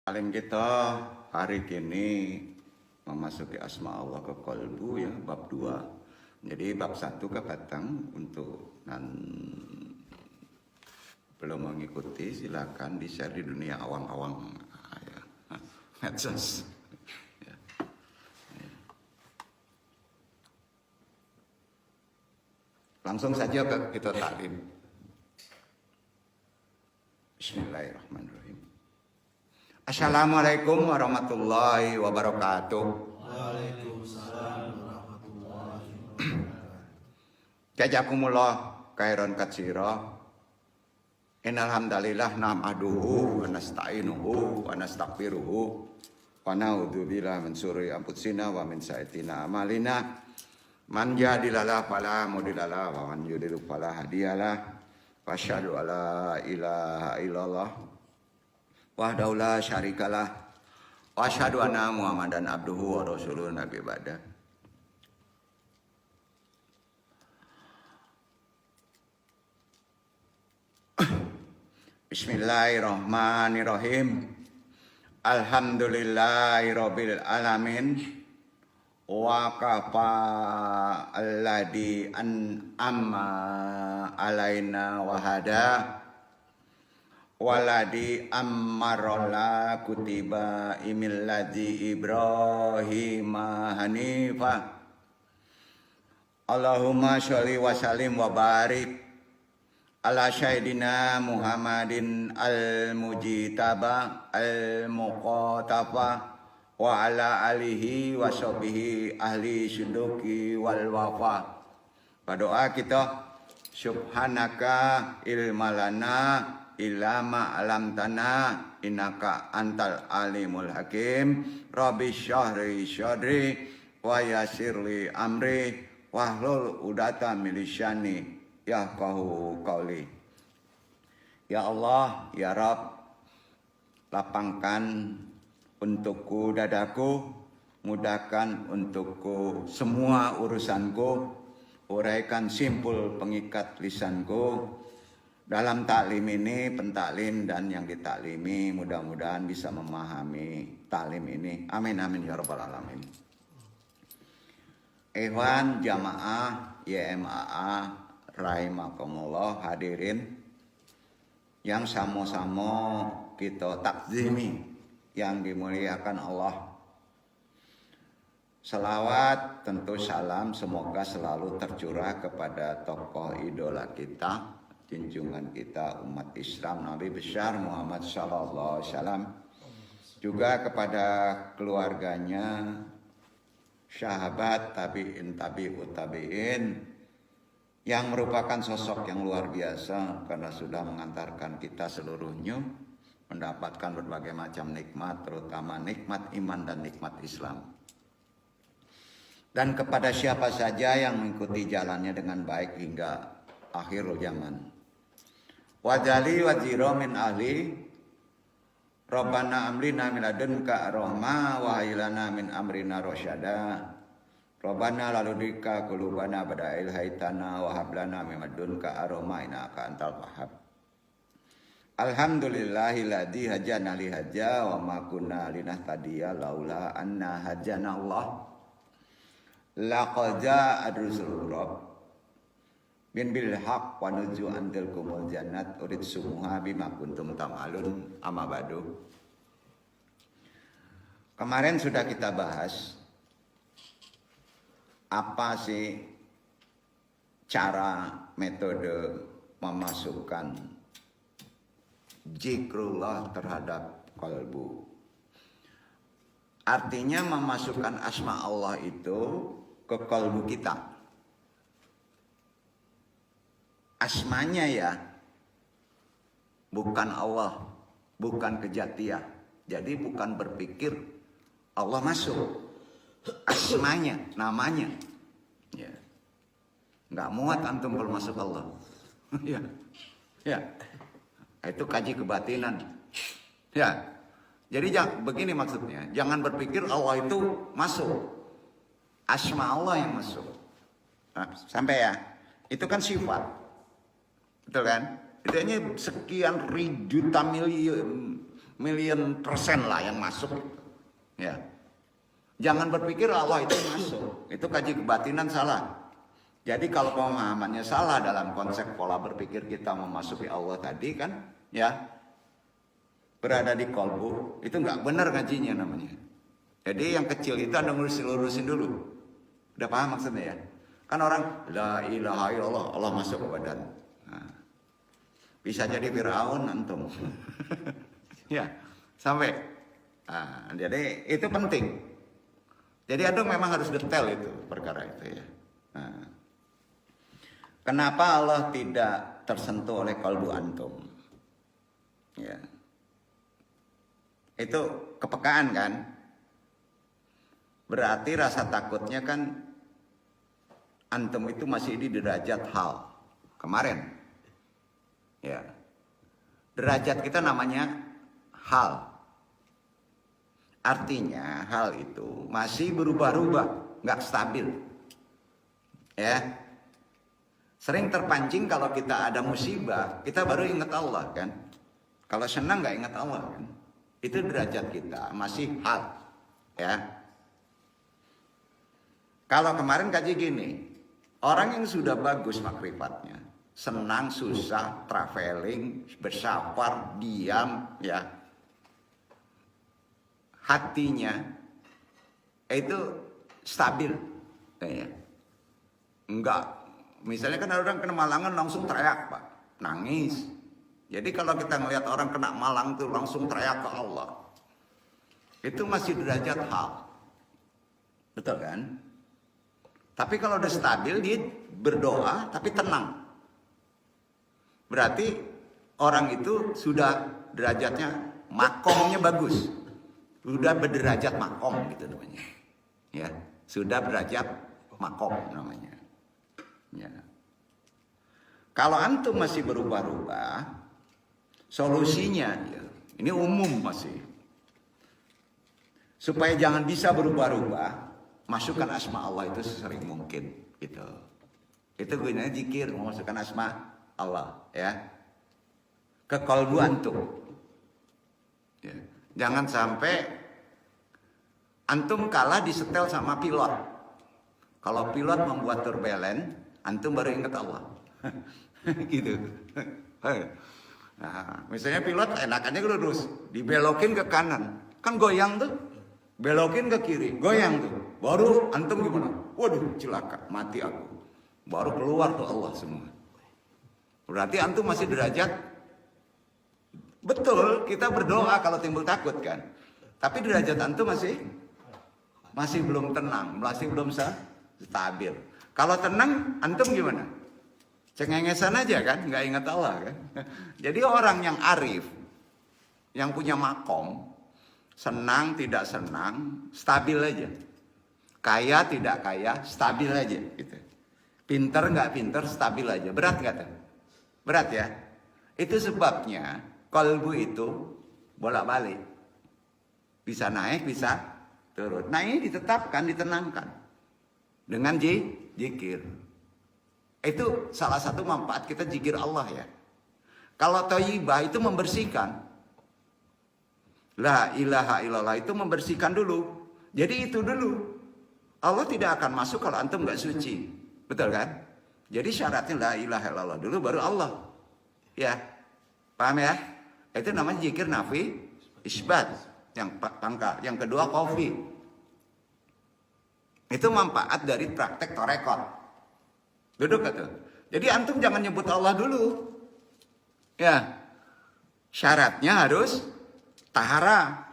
Paling kita hari ini memasuki asma Allah ke kolbu ya bab 2. Jadi bab 1 kebatang untuk belum mengikuti silakan di-share di dunia awang-awang ya. Medsos. Ya. Langsung saja kita taklim. Bismillahirrahmanirrahim. Assalamualaikum warahmatullahi wabarakatuh. Waalaikumsalam warahmatullahi wabarakatuh. Jazakumullah khairan katsira. Innal hamdalillah nahmaduhu wa nasta'inuhu wa nastaghfiruhu wa na'udzu billahi min syururi anfusina wa min sayyi'atina a'malina. Man yahdihillahu fala mudhillalah wa man yudhlil fala hadiyalah. Wa asyhadu alla ilaha illallah wahdahu la syarikalah wa asyhadu anna Muhammadan abduhu wa rasuluhu nabi ba'da. Bismillahirrahmanirrahim. Alhamdulillahirabbil alamin. Wa kafa alladhi an'ama alaina wa hada waladi ammarola kutiba imilladzi Ibrahim hanifa. Allahumma sholli wa sallim wa barik ala sayyidina Muhammadin al-mujitaba al-muqatafa wa ala alihi wa sahbihi ahli syuduki wal wafa. Berdoa kita, subhanaka ilmalana ilama alamtana innaka antal alimul hakim. Rabbi syahri syadri wa yasirli amri wahlul udata milisani yafqahu qauli. Ya Allah, ya Rabb, lapangkan untukku dadaku, mudahkan untukku semua urusanku, uraikan simpul pengikat lisanku. Dalam taklim ini, pentaklim dan yang ditaklimi mudah-mudahan bisa memahami taklim ini. Amin amin ya rabbal alamin. Ikhwan jamaah YMAA rahimakumullah, hadirin yang sama-sama kita takzimi, yang dimuliakan Allah. Salawat tentu salam semoga selalu tercurah kepada tokoh idola kita, junjungan kita umat Islam Nabi besar Muhammad sallallahu alaihi wasallam, juga kepada keluarganya, sahabat, tabi'in, tabi'ut tabi'in, yang merupakan sosok yang luar biasa karena sudah mengantarkan kita seluruhnya mendapatkan berbagai macam nikmat, terutama nikmat iman dan nikmat Islam. Dan kepada siapa saja yang mengikuti jalannya dengan baik hingga akhirul zaman. Wajali wajiro min ahli Rabbana amrina min ladunka rahmah wa haylana min amrina rasyada. Rabbana laludika qulubana bada'il haitana wa hablana min ladunka rahmah innaka antal wahhab. Alhamdulillahilladzi hajana li haja wa ma kunna linahtadiya laula anna hajana Allah. Laqad ja'a rusul rabb bin bil haqq wa nuju antil kumul jannat urid sumuha bima kuntum tamalun amma ba'du. Kemarin sudah kita bahas apa sih cara metode memasukkan zikrullah terhadap kalbu. Artinya memasukkan asma Allah itu ke kalbu kita. Asmanya ya, bukan Allah, bukan kejatian. Jadi bukan berpikir Allah masuk. Asmanya, namanya. Ya. Nggak muat antum kalau masuk Allah. Ya. Ya. Itu kaji kebatinan. Ya. Jadi begini maksudnya, jangan berpikir Allah itu masuk. Asma Allah yang masuk. Nah, sampai ya. Itu kan sifat. Betul kan? Itu hanya sekian juta million persen lah yang masuk. Ya. Jangan berpikir Allah itu masuk. Itu kaji kebatinan salah. Jadi kalau pemahamannya salah dalam konsep pola berpikir kita memasuki Allah tadi kan, ya berada di kolbu, itu nggak benar ngajinya namanya. Jadi yang kecil itu Anda lurusin dulu. Udah paham maksudnya ya? Kan orang la ilaha illallah, Allah masuk ke badan. Nah, bisa jadi Firaun antum. Ya, sampai. Nah, jadi itu penting. Jadi antum memang harus detail itu perkara itu ya. Nah, kenapa Allah tidak tersentuh oleh kalbu antum? Ya. Itu kepekaan kan? Berarti rasa takutnya kan antum itu masih di derajat hal. Kemarin. Ya. Derajat kita namanya hal. Artinya hal itu masih berubah-ubah, nggak stabil. Ya. Sering terpancing kalau kita ada musibah, kita baru ingat Allah kan. Kalau senang nggak ingat Allah kan. Itu derajat kita, masih hal. Ya. Kalau kemarin kaji gini, orang yang sudah bagus makrifatnya, senang, susah, traveling, bersafar, diam, ya, hatinya itu stabil, ya. Enggak, misalnya kan ada orang kena malangan langsung teriak Pak, nangis. Jadi kalau kita ngelihat orang kena malang tuh langsung teriak ke Allah, itu masih derajat hal, betul kan? Tapi kalau udah stabil dia berdoa tapi tenang, berarti orang itu sudah derajatnya makomnya bagus. Sudah berderajat makom gitu namanya. Ya, sudah derajat makom namanya. Ya. Kalau antum masih berubah-ubah, solusinya ya, ini umum masih. Supaya jangan bisa berubah-ubah, masukkan asma Allah itu sesering mungkin gitu. Itu gunanya zikir, memasukkan asma Allah ya ke kalbu antum. Ya. Jangan sampai antum kalah disetel sama pilot. Kalau pilot membuat turbulent, antum baru ingat Allah. Gitu. Nah, misalnya pilot enakannya lurus, dibelokin ke kanan, kan goyang tuh. Belokin ke kiri, goyang tuh. Baru antum gimana? Waduh, celaka, mati aku. Baru keluar tuh Allah semua. Berarti antum masih derajat. Betul, kita berdoa kalau timbul takut kan. Tapi derajat antum masih belum tenang, masih belum stabil. Kalau tenang, antum gimana? Cengengesan aja kan, nggak ingat Allah kan. Jadi orang yang arif, yang punya makom, senang tidak senang, stabil aja. Kaya tidak kaya, stabil aja. Gitu. Pinter nggak pinter, stabil aja. Berat nggak tuh? Berat ya. Itu sebabnya kalbu itu bolak-balik. Bisa naik, bisa turun. Nah ini ditetapkan, ditenangkan. Dengan zikir. Itu salah satu manfaat kita zikir Allah ya. Kalau thayyibah itu membersihkan. La ilaha illallah itu membersihkan dulu. Jadi itu dulu. Allah tidak akan masuk kalau antum nggak suci. Betul kan? Jadi syaratnya la ilaha illallah dulu baru Allah. Ya. Paham ya? Itu namanya zikir nafi isbat yang pangkal. Yang kedua kofi. Itu manfaat dari praktek torekot. Duduk gitu. Jadi antum jangan nyebut Allah dulu. Ya. Syaratnya harus tahara.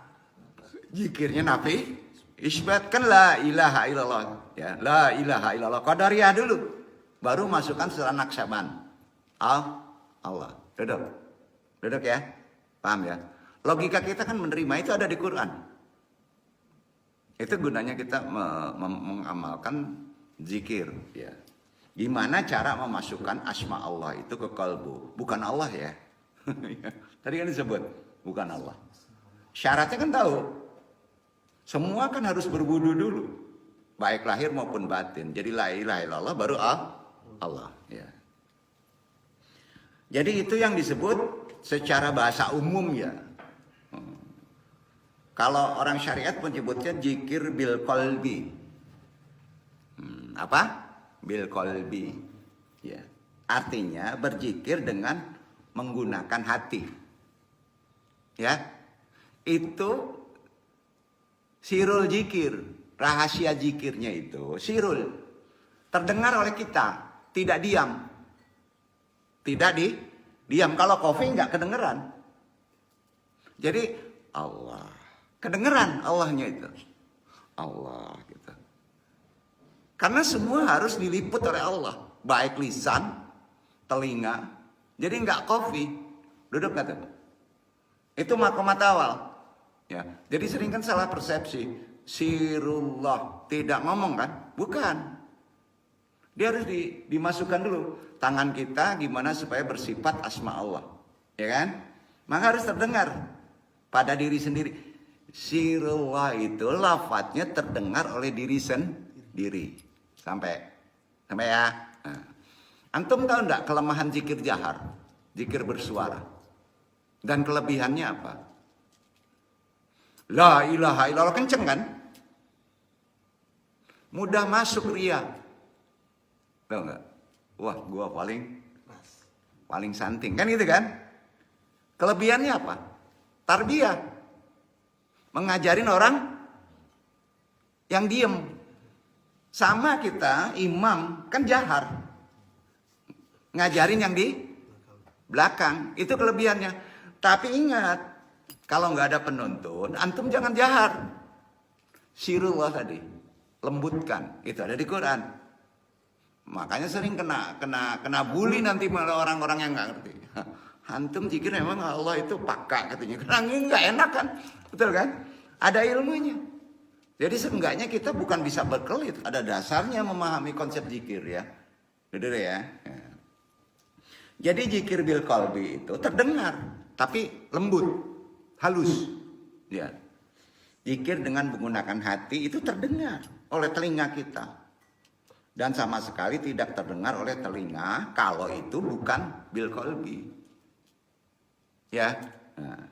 Zikirnya nafi isbat kan la ilaha illallah. Ya, la ilaha illallah. Qadariyah dulu. Baru masukkan setelah naksaban. Allah. Duduk. Duduk ya. Paham ya? Logika kita kan menerima itu ada di Quran. Itu gunanya kita mengamalkan zikir. Ya. Gimana cara memasukkan asma Allah itu ke kalbu? Bukan Allah ya. Tadi kan disebut. Bukan Allah. Syaratnya kan tahu. Semua kan harus berwudu dulu. Baik lahir maupun batin. Jadi la ilaha illallah baru Allah. Ya. Jadi itu yang disebut secara bahasa umum ya. Kalau orang syariat menyebutnya zikir bil qalbi. Apa? Bil qalbi. Ya. Artinya berzikir dengan menggunakan hati. Ya. Itu sirul zikir, rahasia zikirnya itu sirul. Terdengar oleh kita, tidak diam. Tidak diam. Kalau kofi nggak kedengeran. Jadi Allah. Kedengeran Allahnya itu. Allah gitu. Karena semua harus diliput oleh Allah. Baik lisan, telinga. Jadi nggak kofi. Duduk nggak tuh? Itu maqamat awal. Ya. Jadi sering kan salah persepsi. Sirullah. Tidak ngomong kan? Bukan. Dia harus dimasukkan dulu. Tangan kita gimana supaya bersifat asma Allah. Ya kan? Maka harus terdengar pada diri sendiri. Sirullah itu lafadznya terdengar oleh diri sendiri. Sampai ya. Nah. Antum tahu enggak kelemahan zikir jahar? Zikir bersuara. Dan kelebihannya apa? La ilaha illallah, kenceng kan? Mudah masuk ria. Tahu enggak? Wah, gua paling santing. Kan gitu kan? Kelebihannya apa? Tarbiyah. Mengajarin orang yang diem. Sama kita, imam, kan jahar. Ngajarin yang di belakang. Itu kelebihannya. Tapi ingat, kalau nggak ada penuntun, antum jangan jahar. Sirullah tadi. Lembutkan. Itu ada di Quran. Makanya sering kena bully nanti malah orang-orang yang nggak ngerti. Antum zikir memang Allah itu pakak katanya. Karena nggak enak kan. Betul kan? Ada ilmunya. Jadi seenggaknya kita bukan bisa berkelit. Ada dasarnya memahami konsep zikir ya. Betul ya? Jadi zikir bil qalbi itu terdengar. Tapi lembut. Halus. Ya. Zikir dengan menggunakan hati itu terdengar oleh telinga kita. Dan sama sekali tidak terdengar oleh telinga kalau itu bukan bil qalbi. Ya. Nah.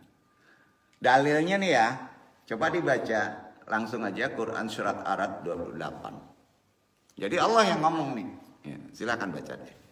Dalilnya nih ya. Coba dibaca langsung aja Quran surat Ar-Ra'd 28. Jadi Allah yang ngomong nih. Ya, silakan baca deh.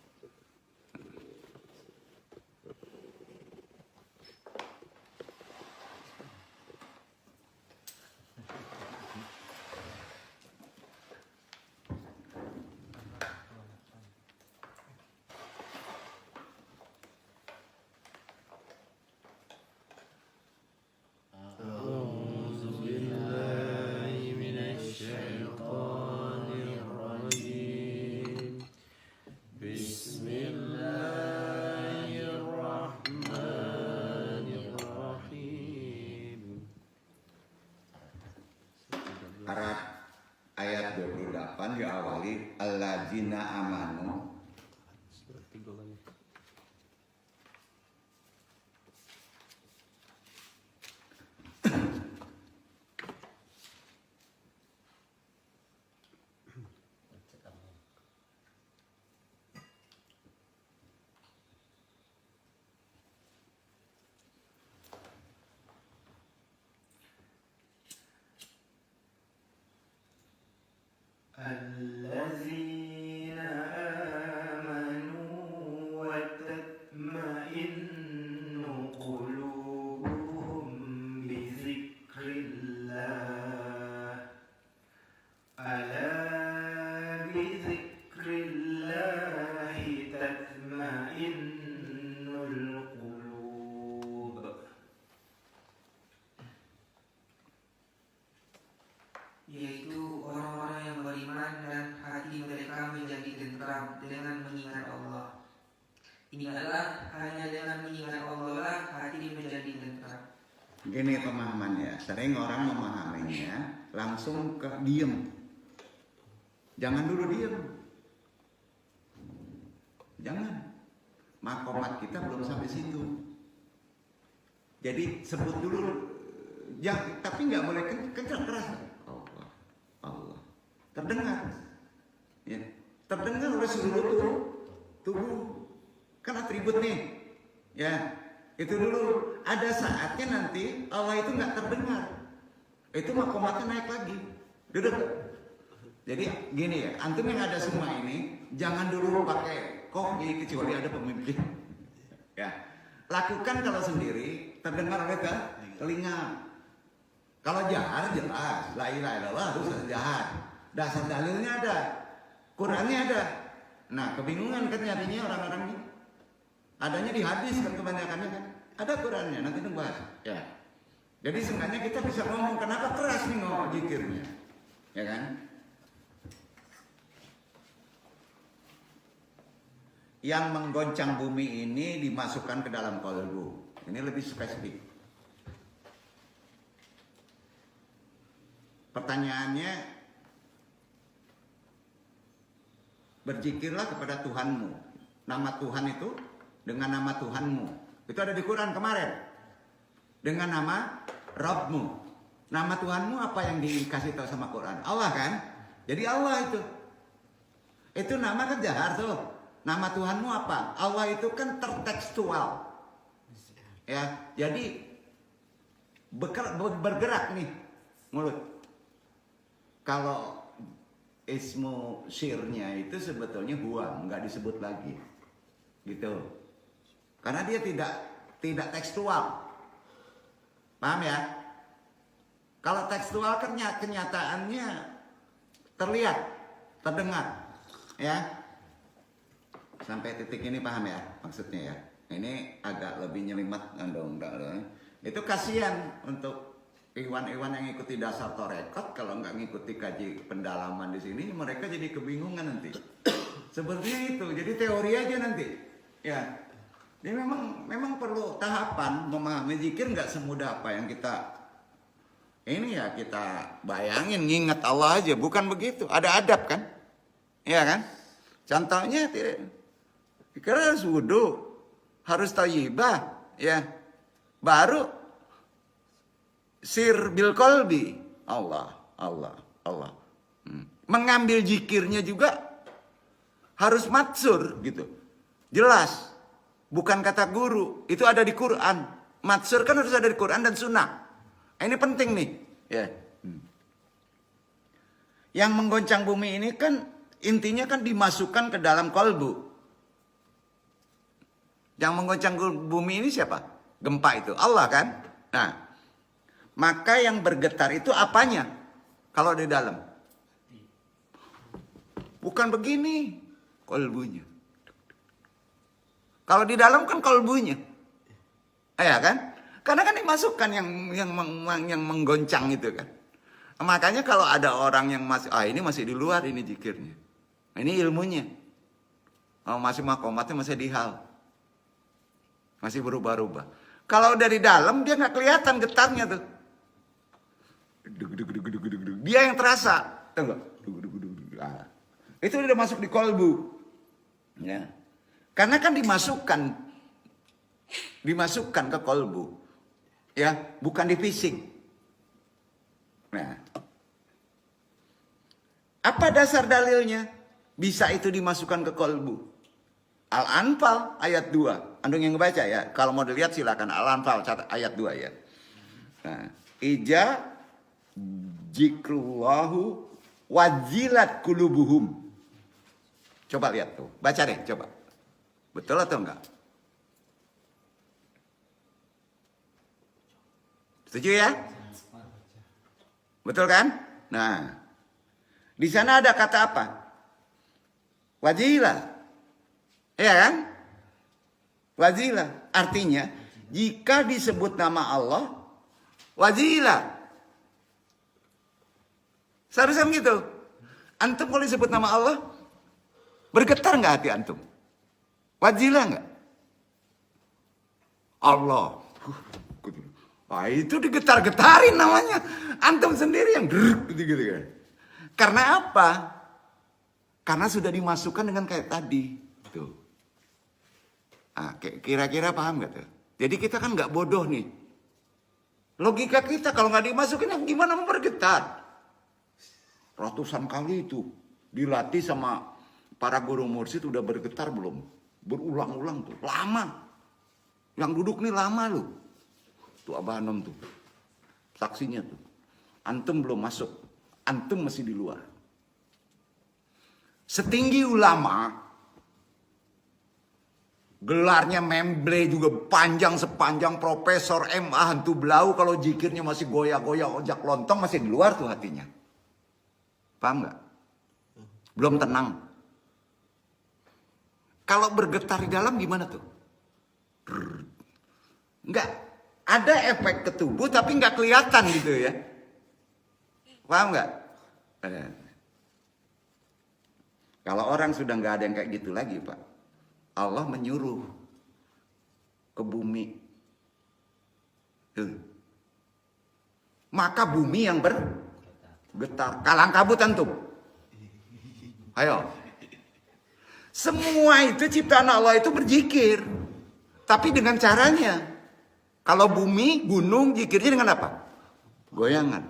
Arab ayat 28 diawali alladzina amanu. الذين آمنوا وتطمئن قلوبهم بذكر الله ألا بذكر الله تطمئن القلوب. Yaitu orang-orang yang beriman dan hati mereka menjadi tentram dengan mengingat Allah. Ingatlah, hanya dengan mengingat Allah lah hati menjadi tentram. Gini pemahamannya, sering orang memahaminya langsung ke diem. Jangan dulu diem. Jangan. Maqamat kita belum sampai situ. Jadi sebut dulu, tapi nggak boleh kencang keras. Allah terdengar, ya, terdengar oleh seluruh tubuh, kan atribut nih, ya, itu dulu. Ada saatnya nanti Allah itu nggak terdengar, itu makomatnya naik lagi. Duduk. Jadi gini ya, antum yang ada semua ini jangan dulu pakai kopi kecuali ada pemimpin. Ya, lakukan kalau sendiri terdengar oleh telinga. Kalau jahar jelas, la ilaha illallah harus jahar. Dasar dalilnya ada, Qurannya ada. Nah, kebingungan kan nyarinya orang-orang ini. Adanya di hadis kan kebanyakannya kan. Ada Qurannya, nanti bahas. Ya. Jadi sebenarnya kita bisa ngomong kenapa keras nih ngomong zikirnya. Ya kan? Yang menggoncang bumi ini dimasukkan ke dalam kolbu. Ini lebih spesifik. Pertanyaannya, berzikirlah kepada Tuhanmu. Nama Tuhan itu dengan nama Tuhanmu. Itu ada di Quran kemarin. Dengan nama Rabbmu. Nama Tuhanmu apa yang dikasih tahu sama Quran? Allah kan? Jadi Allah itu. Itu nama kan jahar tuh. Nama Tuhanmu apa? Allah itu kan tertekstual. Ya, jadi bergerak nih mulut. Kalau ismu syirnya itu sebetulnya huwa, nggak disebut lagi. Gitu. Karena dia tidak tekstual. Paham ya? Kalau tekstual kan kenyataannya terlihat, terdengar. Ya. Sampai titik ini paham ya maksudnya ya. Ini agak lebih nyelimat dong. Itu kasihan untuk iwan-iwan yang ikuti dasar torekot. Kalau nggak ngikuti kaji pendalaman di sini, mereka jadi kebingungan nanti. Sepertinya itu. Jadi teori aja nanti. Ya. Jadi memang perlu tahapan memahami zikir nggak semudah apa yang kita ini ya kita bayangin nginget Allah aja. Bukan begitu. Ada adab kan? Iya kan? Contohnya karena harus wudhu, harus thayyibah, ya. Baru sir bil qalbi. Allah. Mengambil zikirnya juga harus matsur gitu. Jelas. Bukan kata guru, itu ada di Quran. Matsur kan harus ada di Quran dan sunnah. Ini penting nih, ya. Yang menggoncang bumi ini kan intinya kan dimasukkan ke dalam kolbu. Yang menggoncang bumi ini siapa? Gempa itu, Allah kan? Nah, maka yang bergetar itu apanya? Kalau di dalam. Bukan begini kolbunya. Kalau di dalam kan kolbunya. Ya kan? Karena kan dimasukkan yang menggoncang itu kan. Makanya kalau ada orang yang masih, ini masih di luar ini zikirnya. Ini ilmunya. Masih makomatnya masih di hal. Masih berubah-ubah. Kalau dari dalam dia nggak kelihatan getarnya tuh. Dia yang terasa. Tahu nggak? Itu udah masuk di kolbu. Ya. Karena kan dimasukkan ke kolbu. Ya, bukan di fisik. Nah. Apa dasar dalilnya? Bisa itu dimasukkan ke kolbu. Al-Anfal ayat 2. Andung yang ngebaca ya. Kalau mau dilihat silakan Al-Anfal ayat 2 ya. Nah, ija zikrullahu wajilat kulubuhum. Coba lihat tuh. Baca deh, coba. Betul atau enggak? Setuju ya? Betul kan? Nah, di sana ada kata apa? Wajilah. Iya kan? Wajilah. Artinya, jika disebut nama Allah, wajilah. Seharusnya begitu. Antum kalau disebut nama Allah, bergetar nggak hati antum? Wajilah nggak? Allah. Itu digetar-getarin namanya. Antum sendiri yang gitu kan. Karena apa? Karena sudah dimasukkan dengan kayak tadi. Tuh. Kira-kira paham gak tuh? Jadi kita kan nggak bodoh nih. Logika kita kalau nggak dimasukin gimana mau bergetar? Ratusan kali itu dilatih sama para guru mursyid udah bergetar belum? Berulang-ulang tuh, lama. Yang duduk nih lama loh. Tuh Abah Anom tuh, saksinya tuh. Antum belum masuk. Antum masih di luar. Setinggi ulama, gelarnya memble juga panjang sepanjang Profesor MA hantu belau, kalau zikirnya masih goyah-goyah ojak lontong, masih di luar tuh hatinya. Paham nggak? Belum tenang. Kalau bergetar di dalam gimana tuh? Nggak ada efek ke tubuh tapi nggak kelihatan gitu ya. Paham nggak? Kalau orang sudah nggak ada yang kayak gitu lagi, Pak, Allah menyuruh ke bumi. Maka bumi yang bergetar. Kalang kabut antum. Ayo. Semua itu ciptaan Allah itu berzikir. Tapi dengan caranya. Kalau bumi, gunung, zikirnya dengan apa? Goyangan.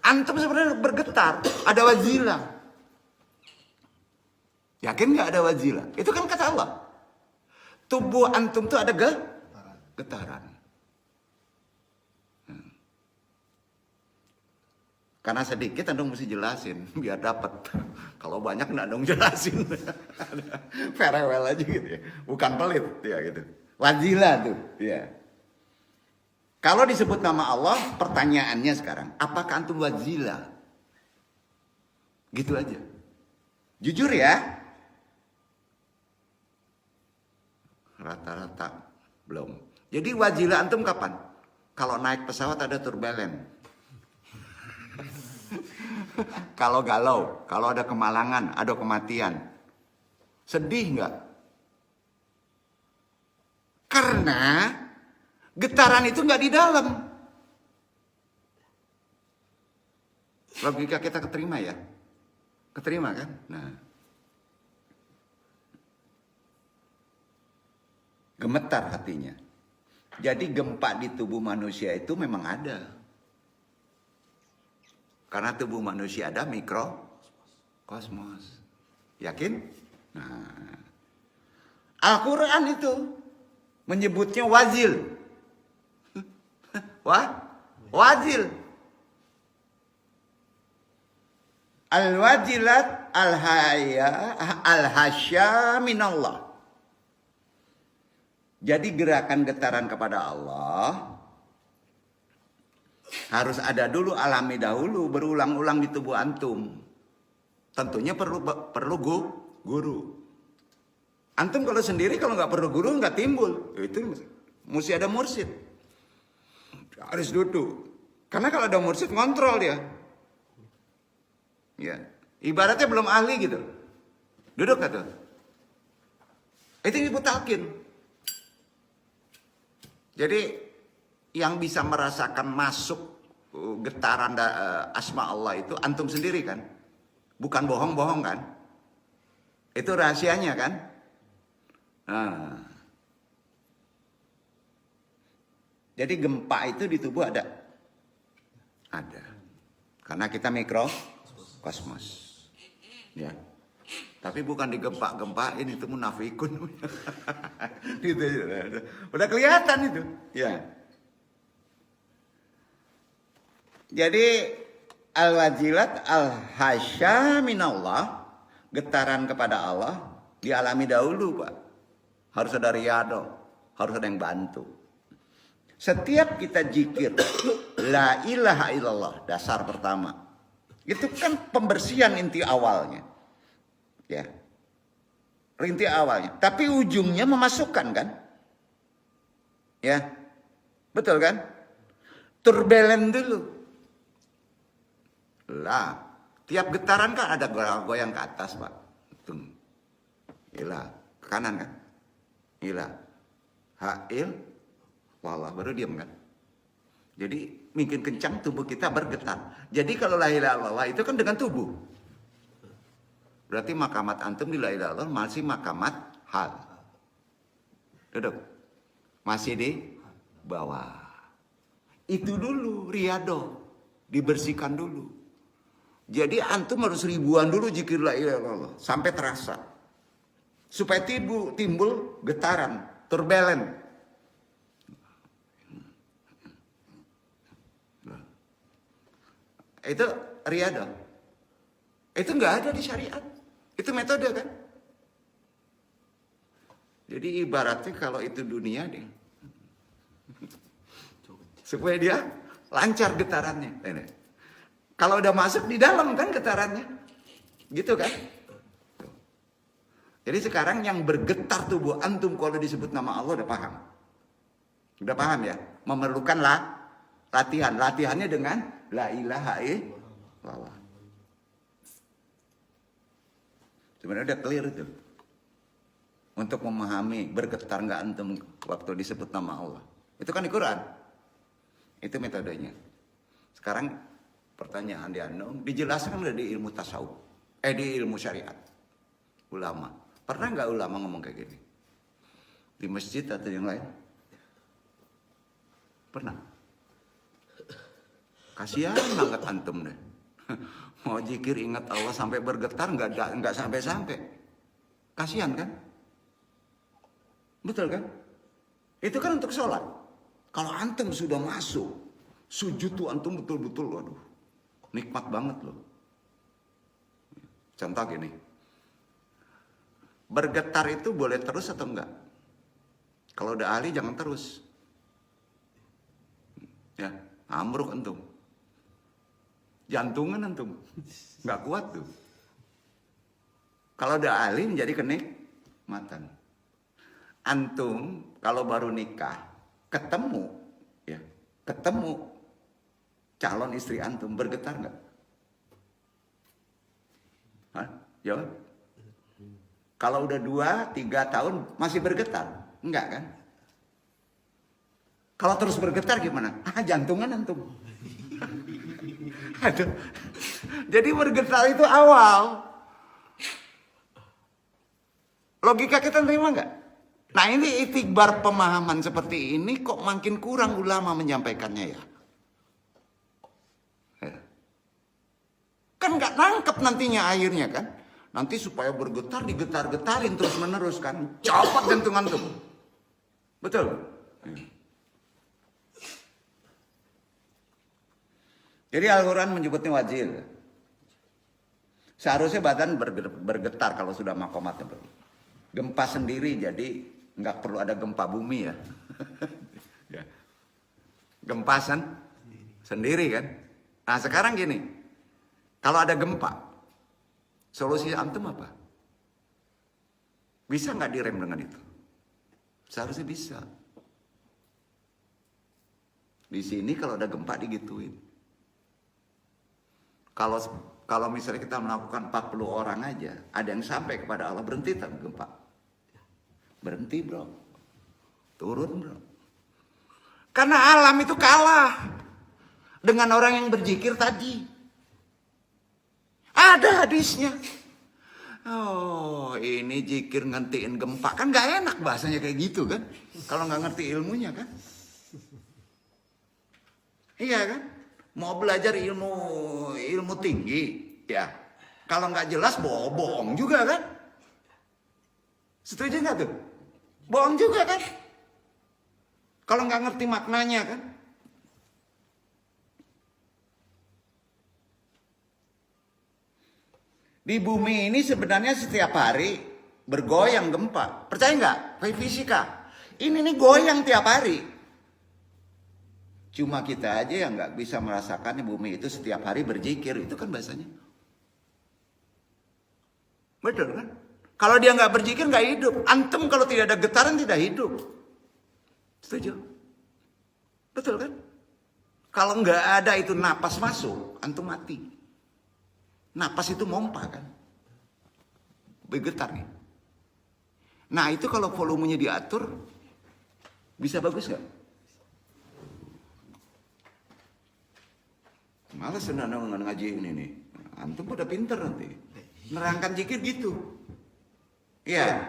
Antum sebenarnya bergetar. Ada wazilah. Yakin nggak ada wazilah? Itu kan kata Allah. Tubuh antum tuh ada getaran. Karena sedikit antum mesti jelasin biar dapat. Kalau banyak nggak dong jelasin. Farewell aja gitu ya. Bukan pelit ya gitu. Wazilah tuh, ya. Kalau disebut nama Allah, pertanyaannya sekarang, apakah antum wazilah? Gitu aja. Jujur ya. Rata-rata belum. Jadi wazilah antum kapan? Kalau naik pesawat ada turbulence. Kalau galau, kalau ada kemalangan, ada kematian. Sedih nggak? Karena getaran itu nggak di dalam. Logika kita keterima ya? Keterima kan? Nah. Gemetar hatinya. Jadi gempa di tubuh manusia itu memang ada. Karena tubuh manusia ada mikrokosmos. Yakin? Nah. Al-Quran itu menyebutnya wazil. Wazil. Al-wajilat al-hasya minallah. Jadi gerakan getaran kepada Allah harus ada dulu, alami dahulu, berulang-ulang di tubuh antum. Tentunya perlu guru. Antum kalau sendiri, kalau nggak perlu guru nggak timbul. Itu mesti ada mursyid. Harus duduk. Karena kalau ada mursyid ngontrol dia. Ya, ibaratnya belum ahli gitu. Duduk kata. Itu disebut talqin. Jadi yang bisa merasakan masuk getaran asma Allah itu antum sendiri kan? Bukan bohong-bohong kan? Itu rahasianya kan? Nah. Jadi gempa itu di tubuh ada? Ada. Karena kita mikrokosmos. Ya. Tapi bukan digempa-gempain, itu munafikun. Gitu, udah kelihatan itu. Ya. Jadi al-wajilat al-hasya minallah, getaran kepada Allah dialami dahulu, Pak. Harus ada riyadhah, harus ada yang bantu. Setiap kita zikir la ilaha illallah, dasar pertama. Itu kan pembersihan inti awalnya. Ya. Inti awalnya, tapi ujungnya memasukkan kan? Ya. Betul kan? Turbulent dulu. Lah, tiap getaran kan ada goyang ke atas, Pak. Ilah, ke kanan kan? Ilah. Ha'il, wallah, baru diam kan? Jadi makin kencang tubuh kita bergetar. Jadi kalau la ilaha illallah itu kan dengan tubuh. Berarti makamat antum di la ilaha illallah masih makamat hal. Duduk. Masih di bawah. Itu dulu riyadhah, dibersihkan dulu. Jadi antum harus ribuan dulu zikir la ilaha illallah sampai terasa. Supaya timbul getaran, turbulent. Itu riyadhah. Itu nggak ada di syariat. Itu metode kan. Jadi ibaratnya kalau itu dunia deh. Supaya dia lancar getarannya. Kalau udah masuk di dalam kan getarannya. Gitu kan. Jadi sekarang yang bergetar tubuh antum kalau disebut nama Allah udah paham. Udah paham ya? Memerlukan latihan. Latihannya dengan la ilaha illallah. Sebenarnya udah clear itu. Untuk memahami bergetar nggak antum waktu disebut nama Allah. Itu kan di Quran. Itu metodenya. Sekarang pertanyaan di Anung dijelaskan udah di ilmu tasawuf. Di ilmu syariat. Ulama. Pernah nggak ulama ngomong kayak gini? Di masjid atau yang lain? Pernah. Kasihan banget antum deh. Mau zikir ingat Allah sampai bergetar nggak sampai-sampai. Kasihan kan? Betul kan? Itu kan untuk sholat. Kalau antum sudah masuk sujud tuh antum betul-betul, waduh, nikmat banget loh. Contoh gini, bergetar itu boleh terus atau enggak? Kalau udah ahli jangan terus. Ya, ambruk antum. Jantungan antum. Nggak kuat tuh. Kalau udah ahli menjadi kenikmatan. Antum kalau baru nikah, ketemu calon istri antum, bergetar nggak? Hah? Jawab. Kalau udah 2-3 tahun masih bergetar, enggak kan? Kalau terus bergetar gimana? Jantungan antum. Aduh. Jadi bergetar itu awal. Logika kita terima nggak? Nah ini itikbar pemahaman seperti ini kok makin kurang ulama menyampaikannya ya. Kan nggak nangkep nantinya akhirnya kan. Nanti supaya bergetar digetar-getarin terus menerus kan. Copot jantungan tuh. Betul. Jadi Al-Quran menyebutnya wajil. Seharusnya badan bergetar kalau sudah makomatnya. Gempa sendiri jadi nggak perlu ada gempa bumi ya. Gempasan sendiri kan. Nah sekarang gini, kalau ada gempa, solusi antum apa? Bisa nggak direm dengan itu? Seharusnya bisa. Di sini kalau ada gempa digituin. Kalau misalnya kita melakukan 40 orang aja, ada yang sampai kepada Allah, berhenti tak gempa? Berhenti bro. Turun bro. Karena alam itu kalah dengan orang yang berzikir tadi. Ada hadisnya. Oh ini zikir ngantiin gempa. Kan gak enak bahasanya kayak gitu kan. Kalau gak ngerti ilmunya kan. Iya kan. Mau belajar ilmu tinggi, ya. Kalau nggak jelas bohong juga kan? Setuju nggak tuh? Bohong juga kan? Kalau nggak ngerti maknanya kan? Di bumi ini sebenarnya setiap hari bergoyang gempa. Percaya nggak? Fisika. Ini nih goyang tiap hari. Cuma kita aja yang nggak bisa merasakan bumi itu setiap hari berzikir. Itu kan bahasanya. Betul kan? Kalau dia nggak berzikir nggak hidup. Antum kalau tidak ada getaran tidak hidup. Setuju? Betul kan? Kalau nggak ada itu napas masuk, antum mati. Napas itu mompa kan? Bergetar nih. Nah itu kalau volumenya diatur, bisa bagus nggak? Malas senang ngaji ini nih. Antum pada pinter nanti. Nerangkan zikir gitu. Iya.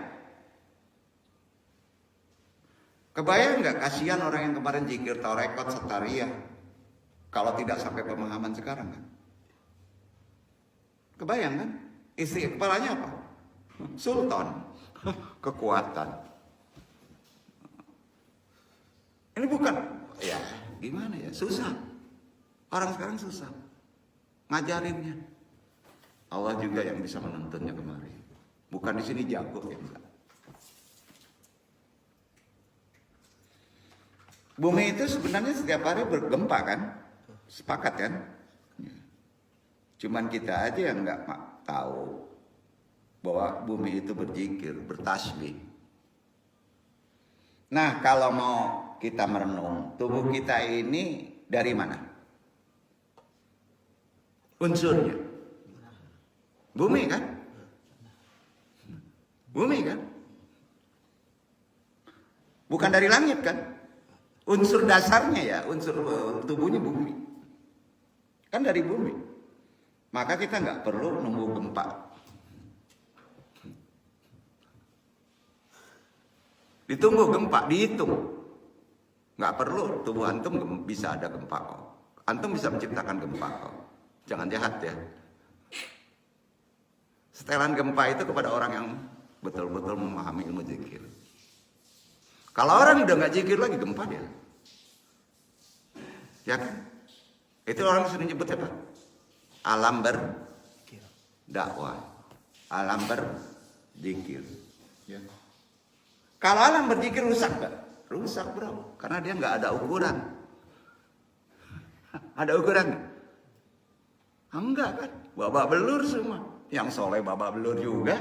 Kebayang nggak kasihan orang yang kemarin zikir tarekot setariyah kalau tidak sampai pemahaman sekarang kan? Kebayang kan? Isi kepalanya apa? Sultan. Kekuatan. Ini bukan. Ya gimana ya? Susah. Orang sekarang susah. ngajarinnya. Allah juga yang bisa menuntunnya kemari. Bukan di sini jago ya enggak. Bumi itu sebenarnya setiap hari bergempa kan? Sepakat kan? Cuman kita aja yang nggak tahu bahwa bumi itu berzikir, bertasbih. Nah, kalau mau kita merenung, tubuh kita ini dari mana? Unsurnya. Bumi kan? Bumi kan? Bukan dari langit kan? Unsur dasarnya ya, unsur tubuhnya bumi. Kan dari bumi. Maka kita nggak perlu nunggu gempa. Ditunggu gempa, dihitung. Nggak perlu, tubuh antum bisa ada gempa kok. Antum bisa menciptakan gempa kok. Jangan jahat ya. Setelan gempa itu kepada orang yang betul-betul memahami ilmu zikir. Kalau orang udah nggak zikir lagi, gempa dia. Ya kan? Itu orang sering nyebut apa? Alam berdakwah, alam berzikir. Ya. Kalau alam berzikir rusak nggak? Rusak bro, karena dia nggak ada ukuran. Ada ukuran nggak? Enggak kan? Babak belur semua. Yang soleh babak belur juga.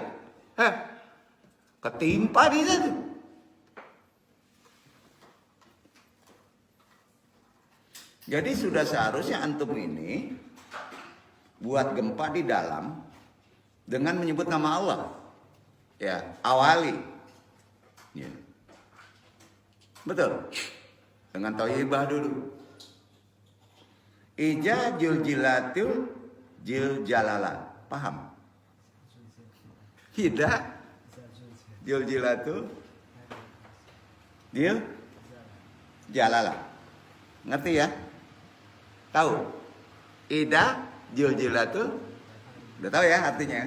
Ketimpa di situ. Jadi sudah seharusnya antum ini buat gempa di dalam dengan menyebut nama Allah. Ya, awali. Ya. Betul. Dengan thayyibah dulu. Ija jul jilatul jil jalala. Paham? Hida jul jilatul jil jalala. Ngerti ya? Tahu? Ida jul jilatul. Udah tahu ya artinya?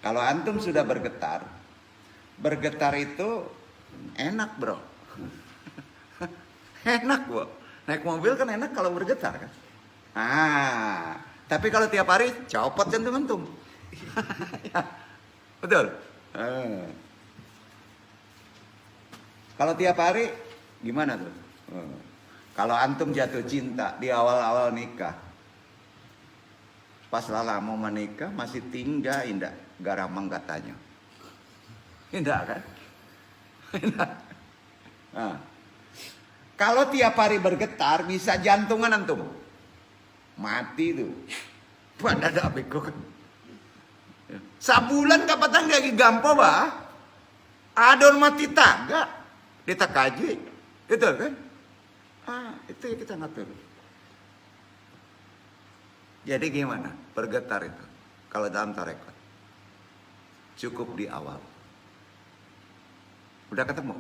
Kalau antum sudah bergetar, bergetar itu enak bro. Enak bro. Naik mobil kan enak kalau bergetar kan. Tapi kalau tiap hari copot jantung antum. Betul. Kalau tiap hari gimana tuh? Kalau antum jatuh cinta di awal-awal nikah, pas lala mau menikah masih tinggal indah garamang katanya. Indah kan? Indah. Nah. Kalau tiap hari bergetar bisa jantungan antum. Mati tuh. Pada beko kan. Sabulan kapatan lagi gampo bah. Adon mati taga. Ditakaji. Itu kan? Itu yang kita ngatur. Jadi gimana? Bergetar itu. Kalau dalam tarekat. Cukup di awal. Udah ketemu?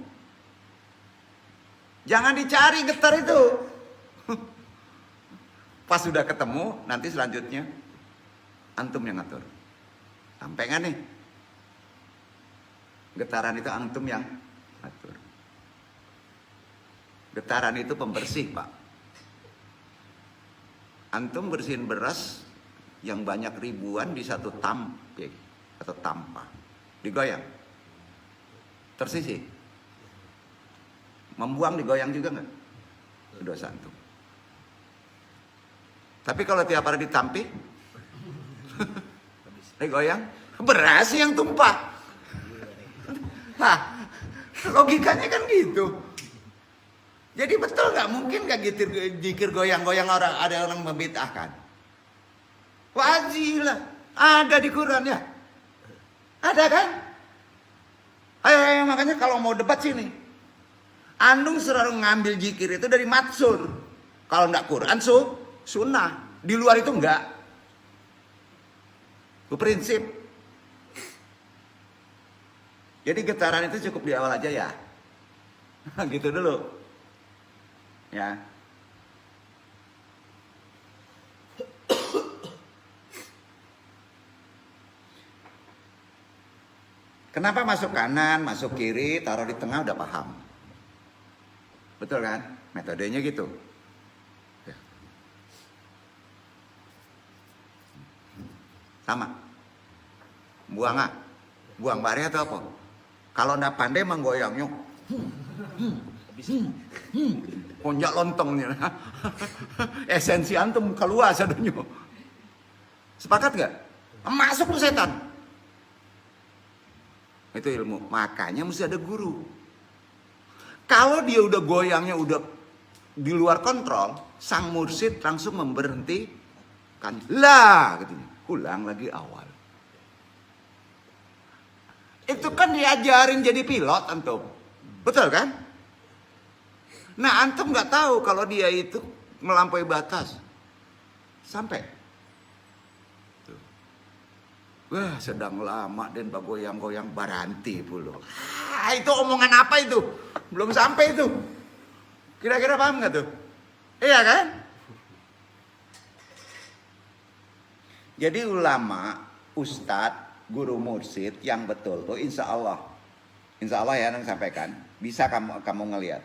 Jangan dicari getar itu. Pas sudah ketemu, nanti selanjutnya antum yang ngatur. Sampai nggak nih? Getaran itu antum yang ngatur. Getaran itu pembersih, Pak. Antum bersihin beras yang banyak ribuan di satu tampik atau tampah. Digoyang. Tersisih. Membuang digoyang juga nggak? Dosa antum. Tapi kalau tiap hari ditampik, digoyang, beras yang tumpah. Nah, logikanya kan gitu. Jadi betul nggak mungkin nggak zikir goyang-goyang orang, ada orang membid'ahkan. Wajib lah, ada di Quran ya, ada kan? Ayo, makanya kalau mau debat sini, andung selalu ngambil zikir itu dari matsur. Kalau nggak Quran sunnah, di luar itu enggak. Itu prinsip. Jadi getaran itu cukup di awal aja ya. Gitu dulu. Ya. Kenapa masuk kanan, masuk kiri, taruh di tengah udah paham. Betul kan? Metodenya gitu. Sama. Buang bare atau apa? Kalau ndak pandai menggoyangnya. Ponjak lontongnya. Esensi antum keluar sadonyo. Sepakat gak? Masuk tuh setan. Itu ilmu. Makanya mesti ada guru. Kalau dia udah goyangnya udah di luar kontrol, sang mursyid langsung memberhentikan. Lah, katanya. Ulang lagi awal. Itu kan diajarin jadi pilot antum. Betul kan? Nah, antum nggak tahu kalau dia itu melampaui batas. Sampai. Tuh. Wah, sedang lama dan bagoyang-goyang baranti puluh. Itu omongan apa itu? Belum sampai itu. Kira-kira paham nggak tuh? Iya kan? Jadi ulama, ustadz, guru mursyid yang betul tuh insya Allah ya yang sampaikan bisa kamu ngelihat.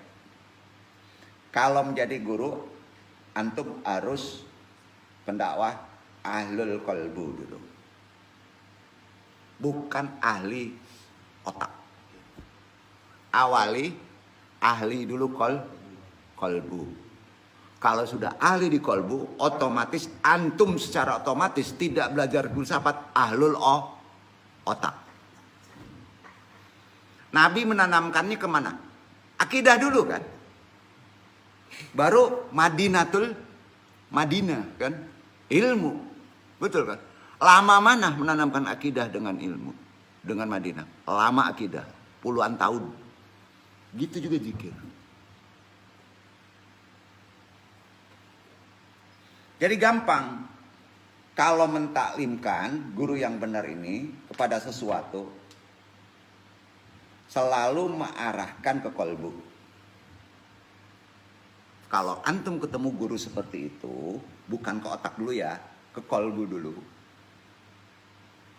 Kalau menjadi guru, antum harus pendakwah ahlul qalbu dulu. Bukan ahli otak. Awali ahli dulu qalbu. Kalau sudah ahli di qalbu, otomatis antum secara otomatis tidak belajar filsafat ahlul otak. Nabi menanamkannya kemana? Akidah dulu kan. Baru Madinah kan, ilmu, betul kan? Lama mana menanamkan akidah dengan ilmu, dengan Madinah? Lama akidah, puluhan tahun. Gitu juga zikir. Jadi gampang kalau mentaklimkan guru yang benar ini kepada sesuatu, selalu mengarahkan ke kolbu. Kalau antum ketemu guru seperti itu, bukan ke otak dulu ya, ke kolbu dulu.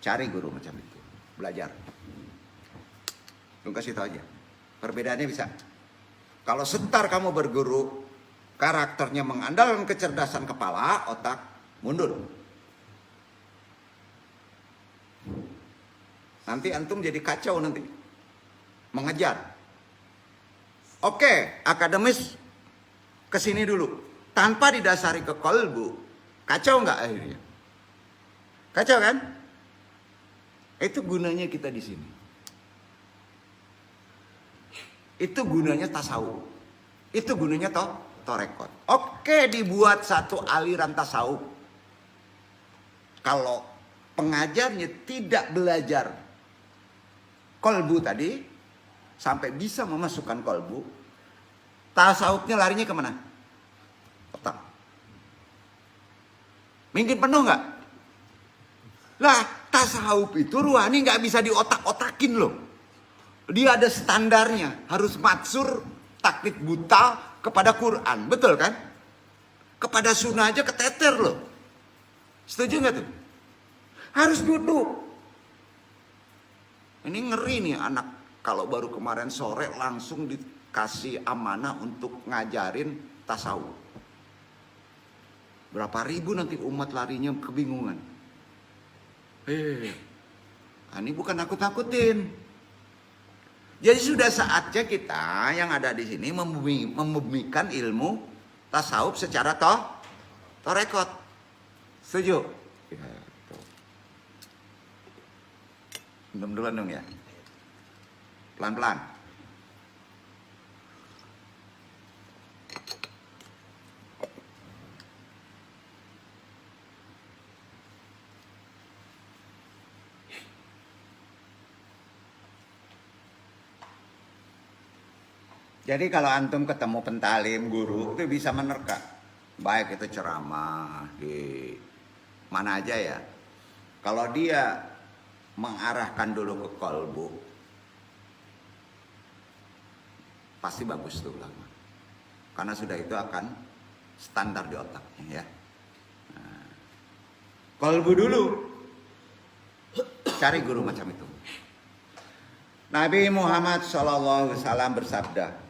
Cari guru macam itu, belajar. Lu kasih tahu aja. Perbedaannya bisa. Kalau sebentar kamu berguru, karakternya mengandalkan kecerdasan kepala, otak mundur. Nanti antum jadi kacau nanti. Mengejar. Oke, akademis kesini dulu. Tanpa didasari ke kolbu. Kacau nggak akhirnya? Kacau kan? Itu gunanya kita di sini. Itu gunanya tasawuf. Itu gunanya torekot. Oke, dibuat satu aliran tasawuf. Kalau pengajarnya tidak belajar kolbu tadi, sampai bisa memasukkan kolbu, tasawufnya larinya kemana? Otak. Mungkin penuh nggak? Lah, tasawuf itu ruhani nggak bisa diotak-otakin loh. Dia ada standarnya, harus matsur, taklid buta kepada Quran, betul kan? Kepada sunnah aja keteter loh. Setuju nggak tuh? Harus duduk. Ini ngeri nih anak, kalau baru kemarin sore langsung dikasih amanah untuk ngajarin tasawuf. Berapa ribu nanti umat larinya kebingungan. Ini bukan nakut-nakutin. Jadi sudah saatnya kita yang ada di sini membumikan ilmu tasawuf secara torekot. Setuju? Ya, minum dulu dong ya. Pelan-pelan. Jadi kalau antum ketemu pentalim, guru, itu bisa menerka. Baik itu ceramah di mana aja ya. Kalau dia mengarahkan dulu ke kolbu, pasti bagus tuh ulama. Karena sudah itu akan standar di otaknya ya. Nah, kolbu dulu. Cari guru macam itu. Nabi Muhammad SAW bersabda,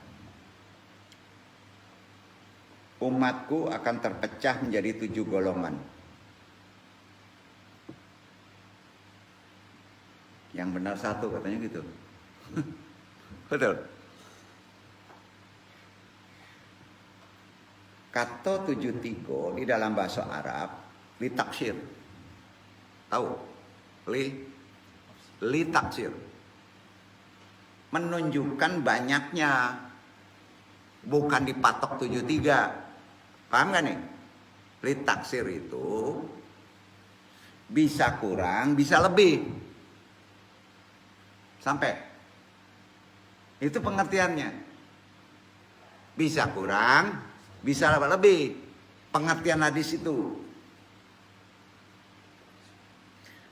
umatku akan terpecah menjadi 7 golongan. Yang benar satu katanya gitu. Betul. Kata 73 di dalam bahasa Arab litaksir. Tahu? Litaksir. Menunjukkan banyaknya. Bukan dipatok 73. Paham gak nih? Litaksir itu bisa kurang, bisa lebih. Sampai. Itu pengertiannya. Bisa kurang, bisa lebih. Pengertian hadis itu.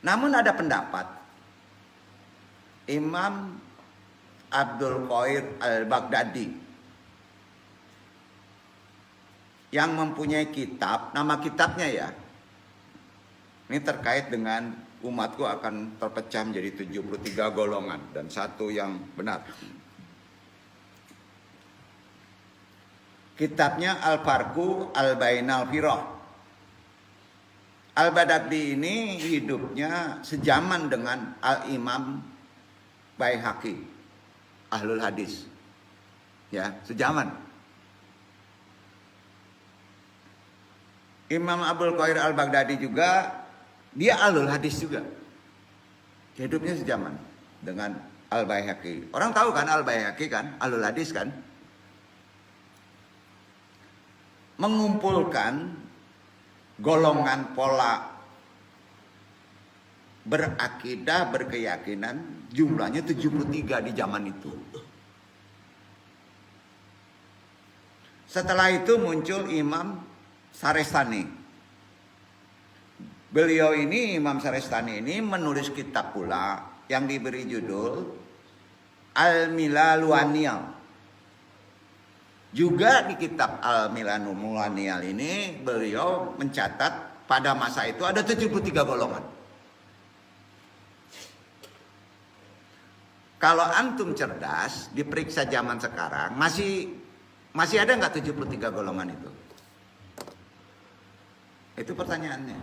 Namun ada pendapat Imam Abdul Qadir Al-Baghdadi yang mempunyai kitab, nama kitabnya ya. Ini terkait dengan umatku akan terpecah menjadi 73 golongan dan satu yang benar. Kitabnya Al-Farqu Al-Bainal Firaq. Al-Baghdadi ini hidupnya sejaman dengan Al-Imam Baihaqi, Ahlul Hadis. Ya, sejaman. Imam Abdul Qadir Al-Baghdadi juga, dia Ahlul Hadis juga. Hidupnya sejaman dengan Al-Baihaqi. Orang tahu kan Al-Baihaqi kan, Ahlul Hadis kan. Mengumpulkan golongan pola berakidah, berkeyakinan, jumlahnya 73 di zaman itu. Setelah itu muncul Imam Sarestani. Beliau ini, Imam Sarestani ini menulis kitab pula yang diberi judul Al-Milaluaniyal. Juga di kitab Al-Milaluaniyal ini beliau mencatat pada masa itu ada 73 golongan. Kalau antum cerdas, diperiksa zaman sekarang, masih ada nggak 73 golongan itu? Itu pertanyaannya.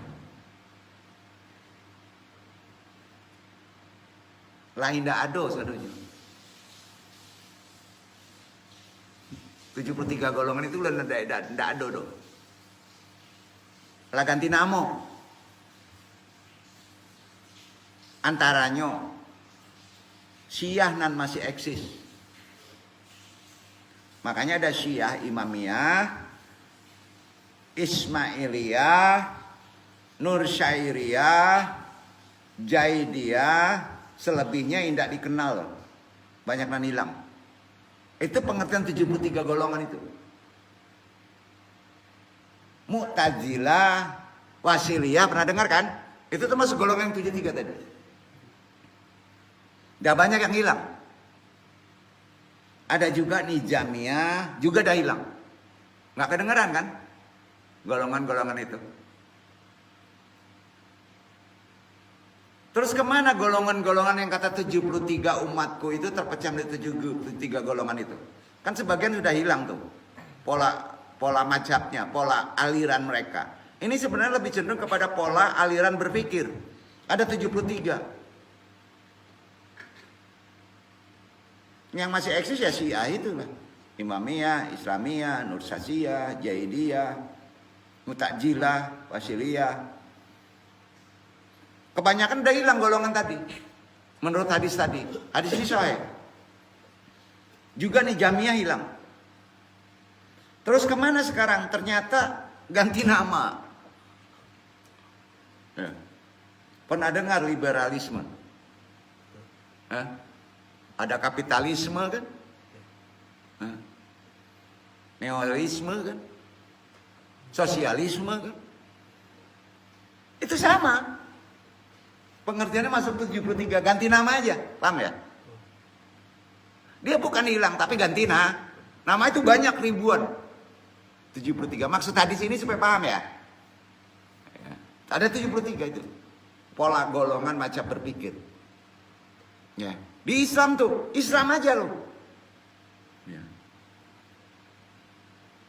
Lain ndak ada sadunya. 73 golongan itu udah ndak ada do. Lah ganti nama. Antaranya Syiah nan masih eksis. Makanya ada Syiah Imamiyah, Ismailiyah, Nursyairiyah, Jaidiyah, selebihnya tidak dikenal. Banyak yang hilang. Itu pengertian 73 golongan itu. Mu'tazilah, Wasiliyah, pernah dengar kan? Itu termasuk golongan yang 73 tadi. Udah banyak yang hilang. Ada juga Nizamiyah, juga dah hilang. Nggak kedengeran kan? Golongan-golongan itu. Terus kemana golongan-golongan yang kata 73 umatku itu terpecah menjadi 73 golongan itu? Kan sebagian sudah hilang tuh. Pola mazhabnya, pola aliran mereka. Ini sebenarnya lebih cenderung kepada pola aliran berpikir. Ada 73. Yang masih eksis ya Syiah itu lah. Imamiyah, Islamiyah, Nursasiyah, Jaidiyah, Mu'tazilah, Wasiliyah. Kebanyakan udah hilang golongan tadi. Menurut hadis tadi. Hadis ini sahih. Juga nih Jamiyah hilang. Terus kemana sekarang? Ternyata ganti nama. Ya. Pernah dengar liberalisme? Ada kapitalisme kan? Neoliberisme kan? Sosialisme kan? Itu sama. Pengertiannya masuk 73, ganti nama aja, paham ya? Dia bukan hilang, tapi ganti nama. Nama itu banyak ribuan. 73, maksud hadis ini supaya paham ya? Ada 73 itu. Pola golongan macam berpikir. Ya. Di Islam tuh, Islam aja loh. Ya.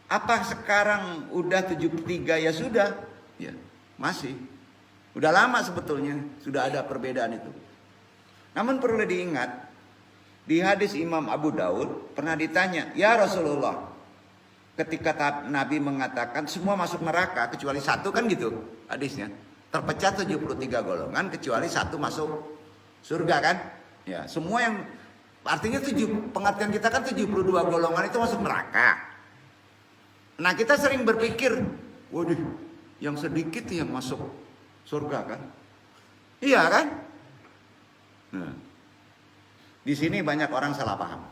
Apa sekarang udah 73 ya sudah? Ya, masih. Udah lama sebetulnya sudah ada perbedaan itu. Namun perlu diingat, di hadis Imam Abu Daud pernah ditanya, "Ya Rasulullah, ketika Nabi mengatakan semua masuk neraka kecuali satu," kan gitu hadisnya. Terpecah 73 golongan kecuali satu masuk surga kan? Ya, semua yang artinya pengertian kita kan 72 golongan itu masuk neraka. Nah, kita sering berpikir, waduh, yang sedikit yang masuk surga kan? Iya kan? Nah, di sini banyak orang salah paham.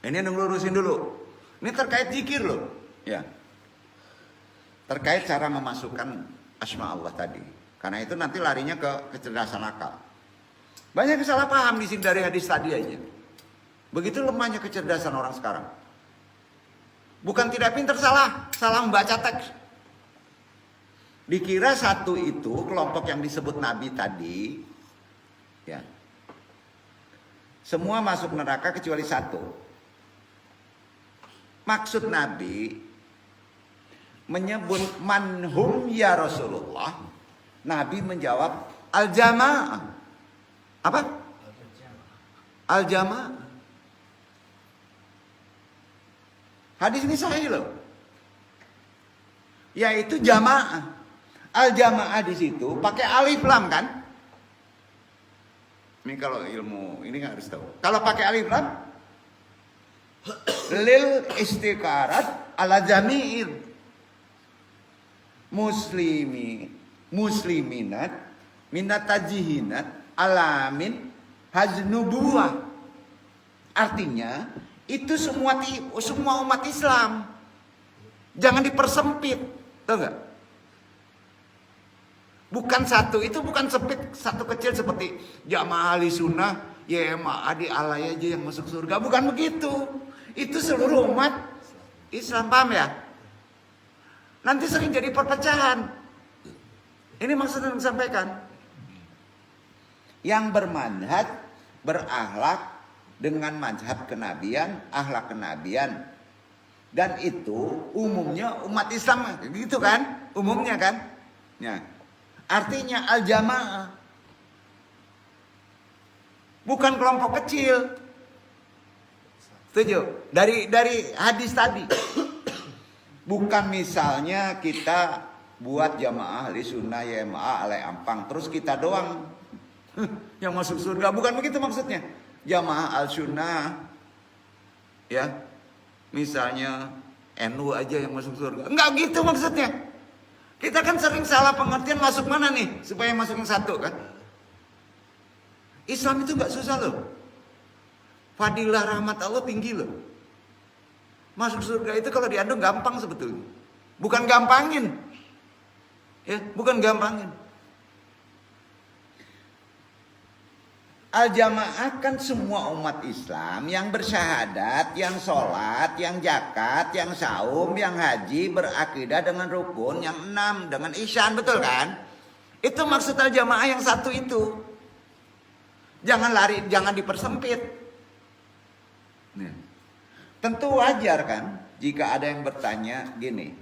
Ini lurusin dulu. Ini terkait zikir loh, ya. Terkait cara memasukkan asma Allah tadi. Karena itu nanti larinya ke kecerdasan akal. Banyak yang salah paham di sini dari hadis tadi aja. Begitu lemahnya kecerdasan orang sekarang. Bukan tidak pintar, salah membaca teks. Dikira satu itu kelompok yang disebut Nabi tadi, ya. Semua masuk neraka kecuali satu. Maksud Nabi menyebut manhum ya Rasulullah. Nabi menjawab al-jamaah. Apa? Al-jamaah. Hadis ini sahih loh. Yaitu jamaah. Al-jamaah di situ pakai alif lam kan? Ini kalau ilmu ini nggak harus tahu. Kalau pakai alif lam, lil istiqarat ala jami'ir. Musliminat minat tajihinat alamin hajnubuah. Artinya itu semua umat Islam. Jangan dipersempit, tahu nggak? Bukan satu, itu bukan sempit satu kecil seperti jamaah ahli sunnah, YMA di alay aja yang masuk surga. Bukan begitu. Itu seluruh umat Islam, paham ya? Nanti sering jadi perpecahan. Ini maksud yang disampaikan. Yang bermanhaj, berakhlak dengan mazhab kenabian, akhlak kenabian. Dan itu umumnya umat Islam, gitu kan? Umumnya kan? Ya. Artinya al-jamaah. Bukan kelompok kecil. Setuju? Dari hadis tadi. Bukan misalnya kita buat jamaah ahli sunnah YMA alai ampang, terus kita doang yang masuk surga. Bukan begitu maksudnya. Jamaah al sunnah, ya, misalnya NU aja yang masuk surga. Enggak gitu maksudnya. Kita kan sering salah pengertian masuk mana nih supaya masuk yang satu kan. Islam itu enggak susah loh. Fadilah rahmat Allah tinggi loh. Masuk surga itu kalau diandung gampang sebetulnya. Bukan gampangin. Ya, bukan gampangin. Al-jamaah kan semua umat Islam yang bersyahadat, yang sholat, yang zakat, yang saum, yang haji, berakidah dengan rukun, yang 6 dengan ihsan, betul kan? Itu maksud al-jamaah yang satu itu. Jangan lari, jangan dipersempit. Nih. Tentu wajar kan jika ada yang bertanya gini,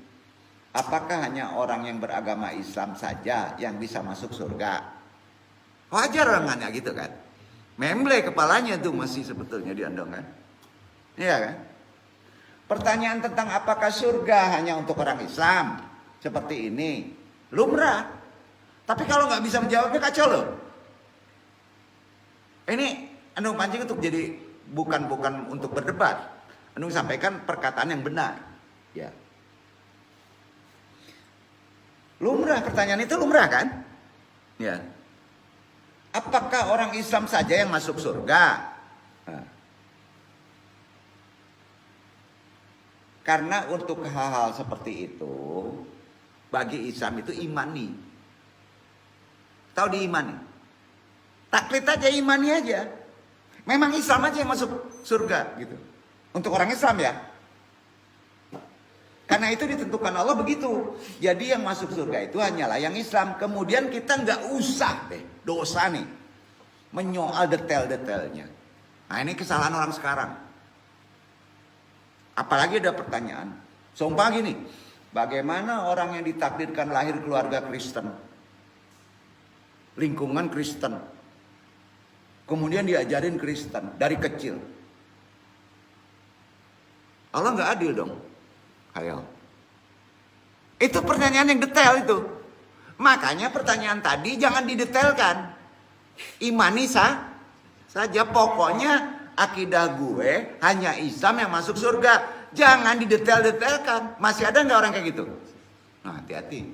apakah hanya orang yang beragama Islam saja yang bisa masuk surga? Wajar orang nanya gitu kan. Memble kepalanya tuh masih sebetulnya diandong kan. Iya kan? Pertanyaan tentang apakah surga hanya untuk orang Islam seperti ini lumrah. Tapi kalau nggak bisa menjawabnya kacau loh. Ini anu pancing untuk jadi bukan untuk berdebat. Anu sampaikan perkataan yang benar. Ya. Lumrah, pertanyaan itu lumrah kan? Ya. Apakah orang Islam saja yang masuk surga? Nah. Karena untuk hal-hal seperti itu, bagi Islam itu imani. Tahu diimani? Taklid aja, imani aja. Memang Islam aja yang masuk surga gitu. Untuk orang Islam ya. Karena itu ditentukan Allah begitu. Jadi yang masuk surga itu hanyalah yang Islam. Kemudian kita nggak usah deh dosa nih menyoal detail-detailnya. Nah ini kesalahan orang sekarang. Apalagi ada pertanyaan. Sumpah gini, bagaimana orang yang ditakdirkan lahir keluarga Kristen, lingkungan Kristen, Kemudian diajarin Kristen dari kecil. Allah nggak adil dong. Ayo. Itu pertanyaan yang detail itu. Makanya pertanyaan tadi jangan didetailkan. Imani saja. Pokoknya akidah gue hanya Islam yang masuk surga. Jangan didetail-detailkan. Masih ada nggak orang kayak gitu? Nah, hati-hati.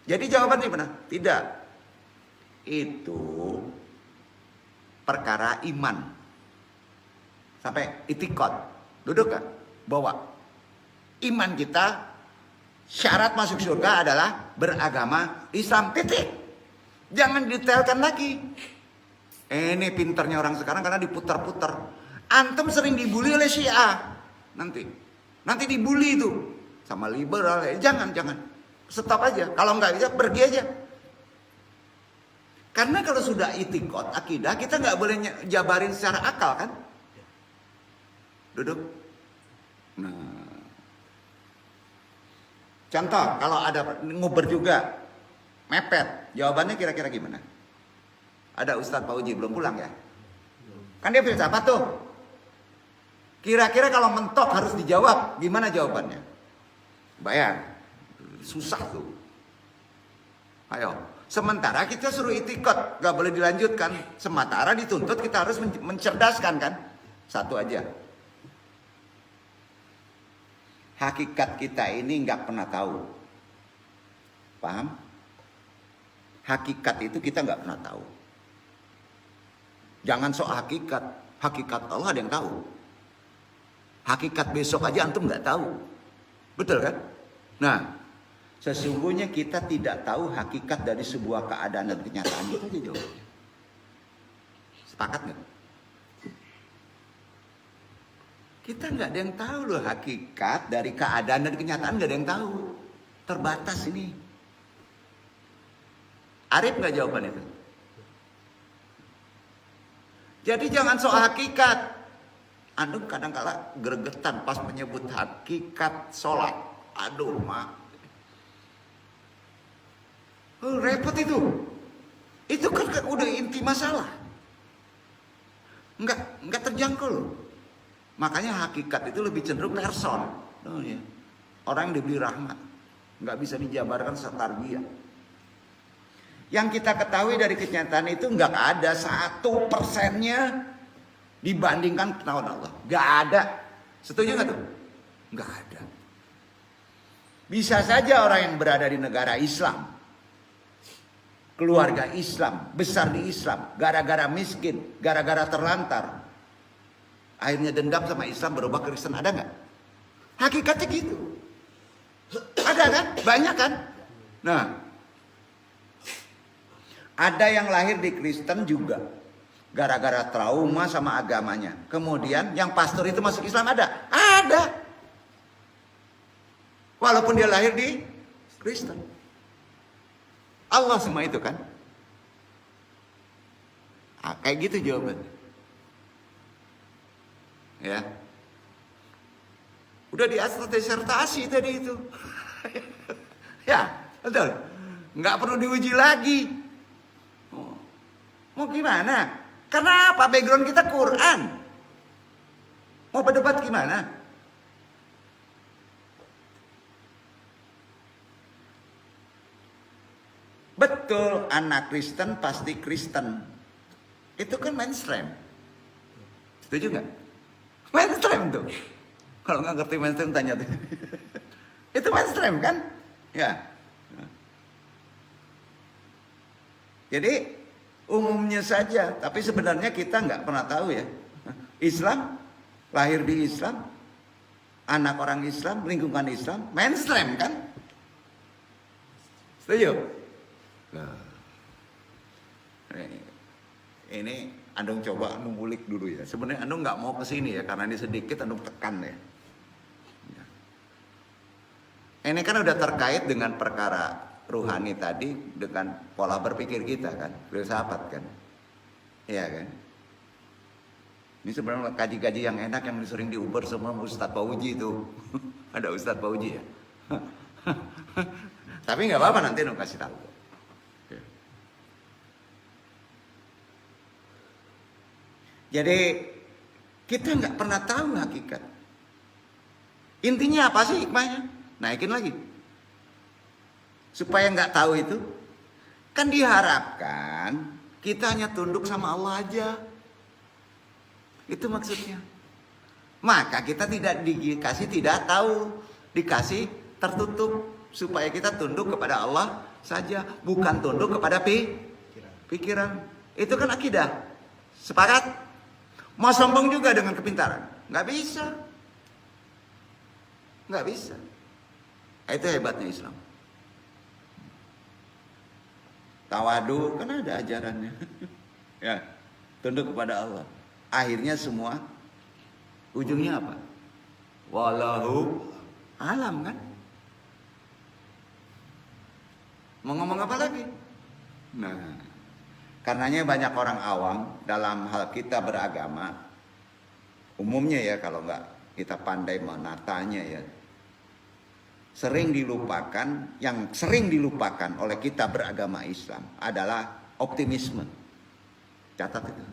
Jadi jawabannya mana? Tidak. Itu perkara iman. Sampai itikad. Duduk kan? Bawa. Iman kita, syarat masuk surga adalah beragama Islam. Titik. Jangan detailkan lagi. Ini pinternya orang sekarang karena diputar-putar. Antum sering dibully oleh Syiah. Nanti dibully itu sama liberal. Jangan. Stop aja. Kalau nggak bisa pergi aja. Karena kalau sudah itikad, akidah, kita nggak boleh jabarin secara akal kan? Duduk. Nah, contoh kalau ada nguber juga, mepet, jawabannya kira-kira gimana? Ada Ustadz Pak Uji belum pulang ya? Kan dia filsafat tuh. Kira-kira kalau mentok harus dijawab, gimana jawabannya? Bayar, susah tuh. Ayo. Sementara kita suruh itikad, gak boleh dilanjutkan. Sementara dituntut kita harus mencerdaskan kan. Satu aja. Hakikat kita ini gak pernah tahu. Paham? Hakikat itu kita gak pernah tahu. Jangan sok hakikat. Hakikat Allah ada yang tahu. Hakikat besok aja antum gak tahu. Betul kan? Nah, sesungguhnya kita tidak tahu hakikat dari sebuah keadaan dan kenyataan. Itu aja jawabannya. Sepakat nggak? Kita nggak ada yang tahu loh hakikat dari keadaan dan kenyataan, nggak ada yang tahu. Terbatas ini. Arif nggak jawaban itu? Jadi jangan soal hakikat. Antum kadang-kala gregetan pas menyebut hakikat sholat. Aduh, mak. Oh, repot itu. Itu kan udah inti masalah. Enggak terjangkau loh. Makanya hakikat itu lebih cenderung person. Oh, ya. Orang yang diberi rahmat. Enggak bisa dijabarkan setarbiah. Yang kita ketahui dari kenyataan itu enggak ada 1% dibandingkan pengetahuan Allah. Enggak ada. Setuju enggak tuh? Enggak ada. Bisa saja orang yang berada di negara Islam, keluarga Islam, besar di Islam, gara-gara miskin, gara-gara terlantar, akhirnya dendam sama Islam berubah Kristen. Ada nggak? Hakikatnya gitu. Ada kan? Banyak kan? Nah, ada yang lahir di Kristen juga gara-gara trauma sama agamanya. Kemudian yang pastor itu masuk Islam ada? Ada. Walaupun dia lahir di Kristen. Allah semua itu kan. Kayak gitu jawabannya. Ya. Udah di atas disertasi tadi itu. Ya, betul. Nggak perlu diuji lagi. Mau gimana? Kenapa background kita Quran? Mau berdebat gimana? Betul, anak Kristen pasti Kristen. Itu kan mainstream. Setuju nggak? Mainstream tuh. Kalau nggak ngerti mainstream tanya tuh. Itu mainstream kan? Ya. Jadi umumnya saja, tapi sebenarnya kita nggak pernah tahu ya. Islam, lahir di Islam, anak orang Islam, lingkungan Islam, mainstream kan? Setuju? Nah, ini Andung coba ngulik dulu ya. Sebenarnya Andung nggak mau kesini ya, karena ini sedikit Andung tekan ya. Ini kan udah terkait dengan perkara ruhani tadi dengan pola berpikir kita kan, filsafat kan, iya kan. Ini sebenarnya kaji-kaji yang enak yang sering diuber semua Ustadz Pak Uji itu. Ada Ustadz Pak Uji ya. Tapi nggak apa-apa, nanti Andung kasih tahu. Jadi kita nggak pernah tahu hakikat. Intinya apa sih hikmahnya? Naikin lagi. Supaya nggak tahu itu, kan diharapkan kita hanya tunduk sama Allah aja. Itu maksudnya. Maka kita tidak dikasih tidak tahu, dikasih tertutup supaya kita tunduk kepada Allah saja, bukan tunduk kepada pikiran. Itu kan akidah. Sepakat? Mau sombong juga dengan kepintaran? Nggak bisa. Nggak bisa. Itu hebatnya Islam. Tawadu kan ada ajarannya. Ya, tunduk kepada Allah. Akhirnya semua ujungnya apa? Wallahu alam kan? Mau ngomong apa lagi? Nah, karenanya banyak orang awam dalam hal kita beragama, umumnya ya kalau nggak kita pandai menatanya ya, sering dilupakan, yang sering dilupakan oleh kita beragama Islam adalah optimisme. Catat itu.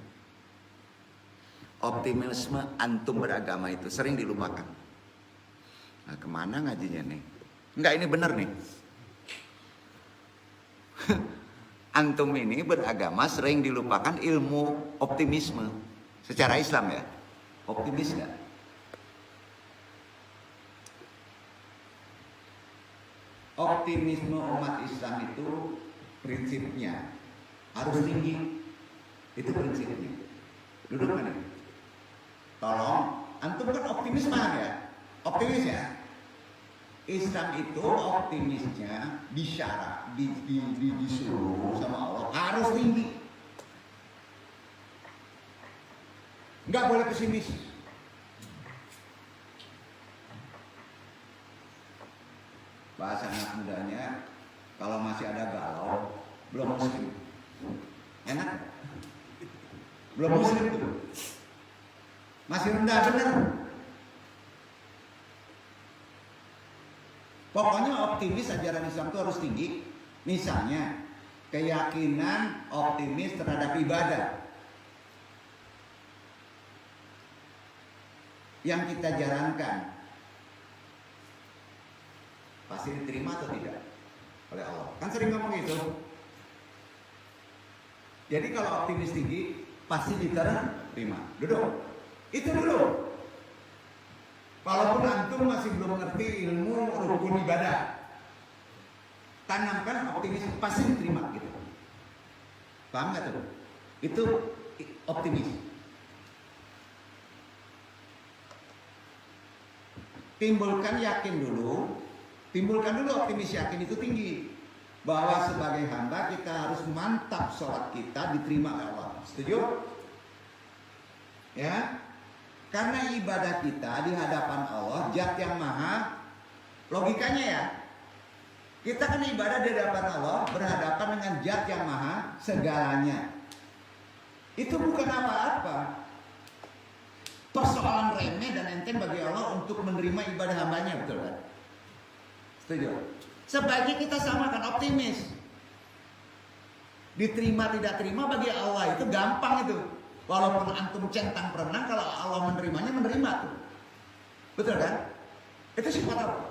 Optimisme antum beragama itu sering dilupakan. Nah, kemana ngajinya nih? Enggak, ini benar nih. Antum ini beragama sering dilupakan ilmu optimisme. Secara Islam ya. Optimis gak? Optimisme umat Islam itu prinsipnya harus tinggi. Itu prinsipnya. Duduk mana? Tolong, antum kan optimis mana ya? Optimis ya? Islam itu optimisnya bisyara, disuruh sama Allah harus tinggi. Nggak boleh pesimis. Bahasa anak mudanya, kalau masih ada galau, belum muslim. Enak? Belum muslim tuh. Masih rendah bener. Pokoknya optimis ajaran Islam itu harus tinggi. Misalnya, keyakinan optimis terhadap ibadah yang kita jalankan pasti diterima atau tidak oleh Allah. Kan sering ngomong itu. Jadi kalau optimis tinggi pasti diterima. Duduk. Itu dulu. Walaupun antum masih belum ngerti ilmu rukun ibadah, tanamkan optimis pasti diterima gitu. Paham nggak tuh? Itu optimis. Timbulkan dulu optimis yakin itu tinggi. Bahwa sebagai hamba kita harus mantap sholat kita diterima oleh Allah. Setuju? Ya? Karena ibadah kita di hadapan Allah, Zat yang Maha, logikanya ya, kita kan ibadah di hadapan Allah, berhadapan dengan Zat yang Maha segalanya. Itu bukan apa-apa. Persoalan remeh dan enteng bagi Allah untuk menerima ibadah hambanya, betul kan? Setuju? Sebaiknya kita samakan optimis. Diterima tidak terima bagi Allah itu gampang itu. Walaupun antum centang perenang, kalau Allah menerimanya, menerima tuh. Betul kan? Itu sifat Allah.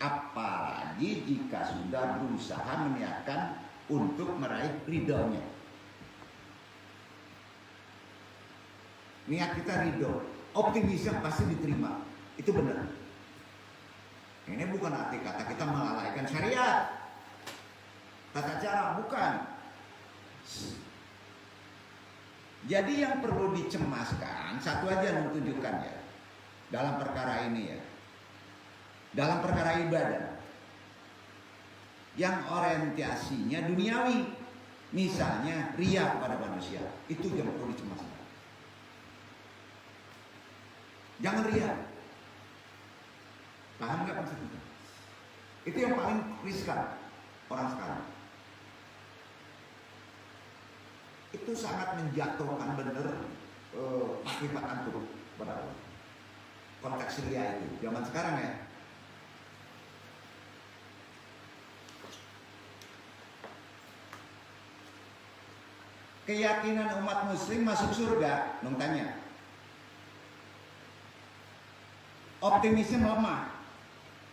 Apalagi jika sudah berusaha meniatkan untuk meraih ridhonya. Niat kita ridho, optimisnya pasti diterima. Itu benar. Ini bukan arti kata kita melalaikan syariat, tata cara, bukan. Jadi yang perlu dicemaskan satu aja yang menunjukkan ya dalam perkara ini ya, dalam perkara ibadah yang orientasinya duniawi, misalnya riya kepada manusia, itu yang perlu dicemaskan. Jangan riya. Paham nggak maksud itu? Itu yang paling riskan orang sekarang. Itu sangat menjatuhkan bener akibat antum pada konteks ria itu zaman sekarang ya. keyakinan umat muslim masuk surga? Nung tanya. Optimisme lemah.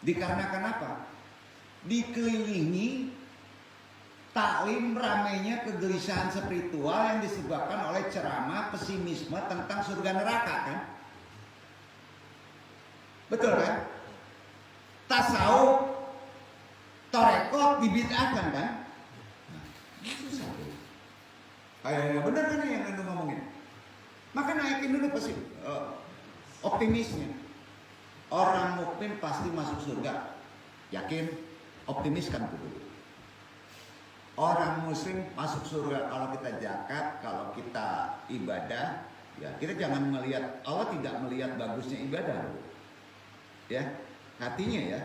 Dikarenakan apa? Dikelilingi taklim ramainya kegelisahan spiritual yang disebabkan oleh ceramah pesimisme tentang surga neraka kan? Betul kan? Tasawuf, torekot dibid'ahkan kan? Nah, susah tuh. Benar kan yang Anda ngomongin? Maka naikin dulu pasti optimisnya. Orang mukmin pasti masuk surga. Yakin? Optimis kan dulu. Orang muslim masuk surga kalau kita zakat, kalau kita ibadah, ya kita jangan melihat, Allah tidak melihat bagusnya ibadah. Ya, hatinya ya,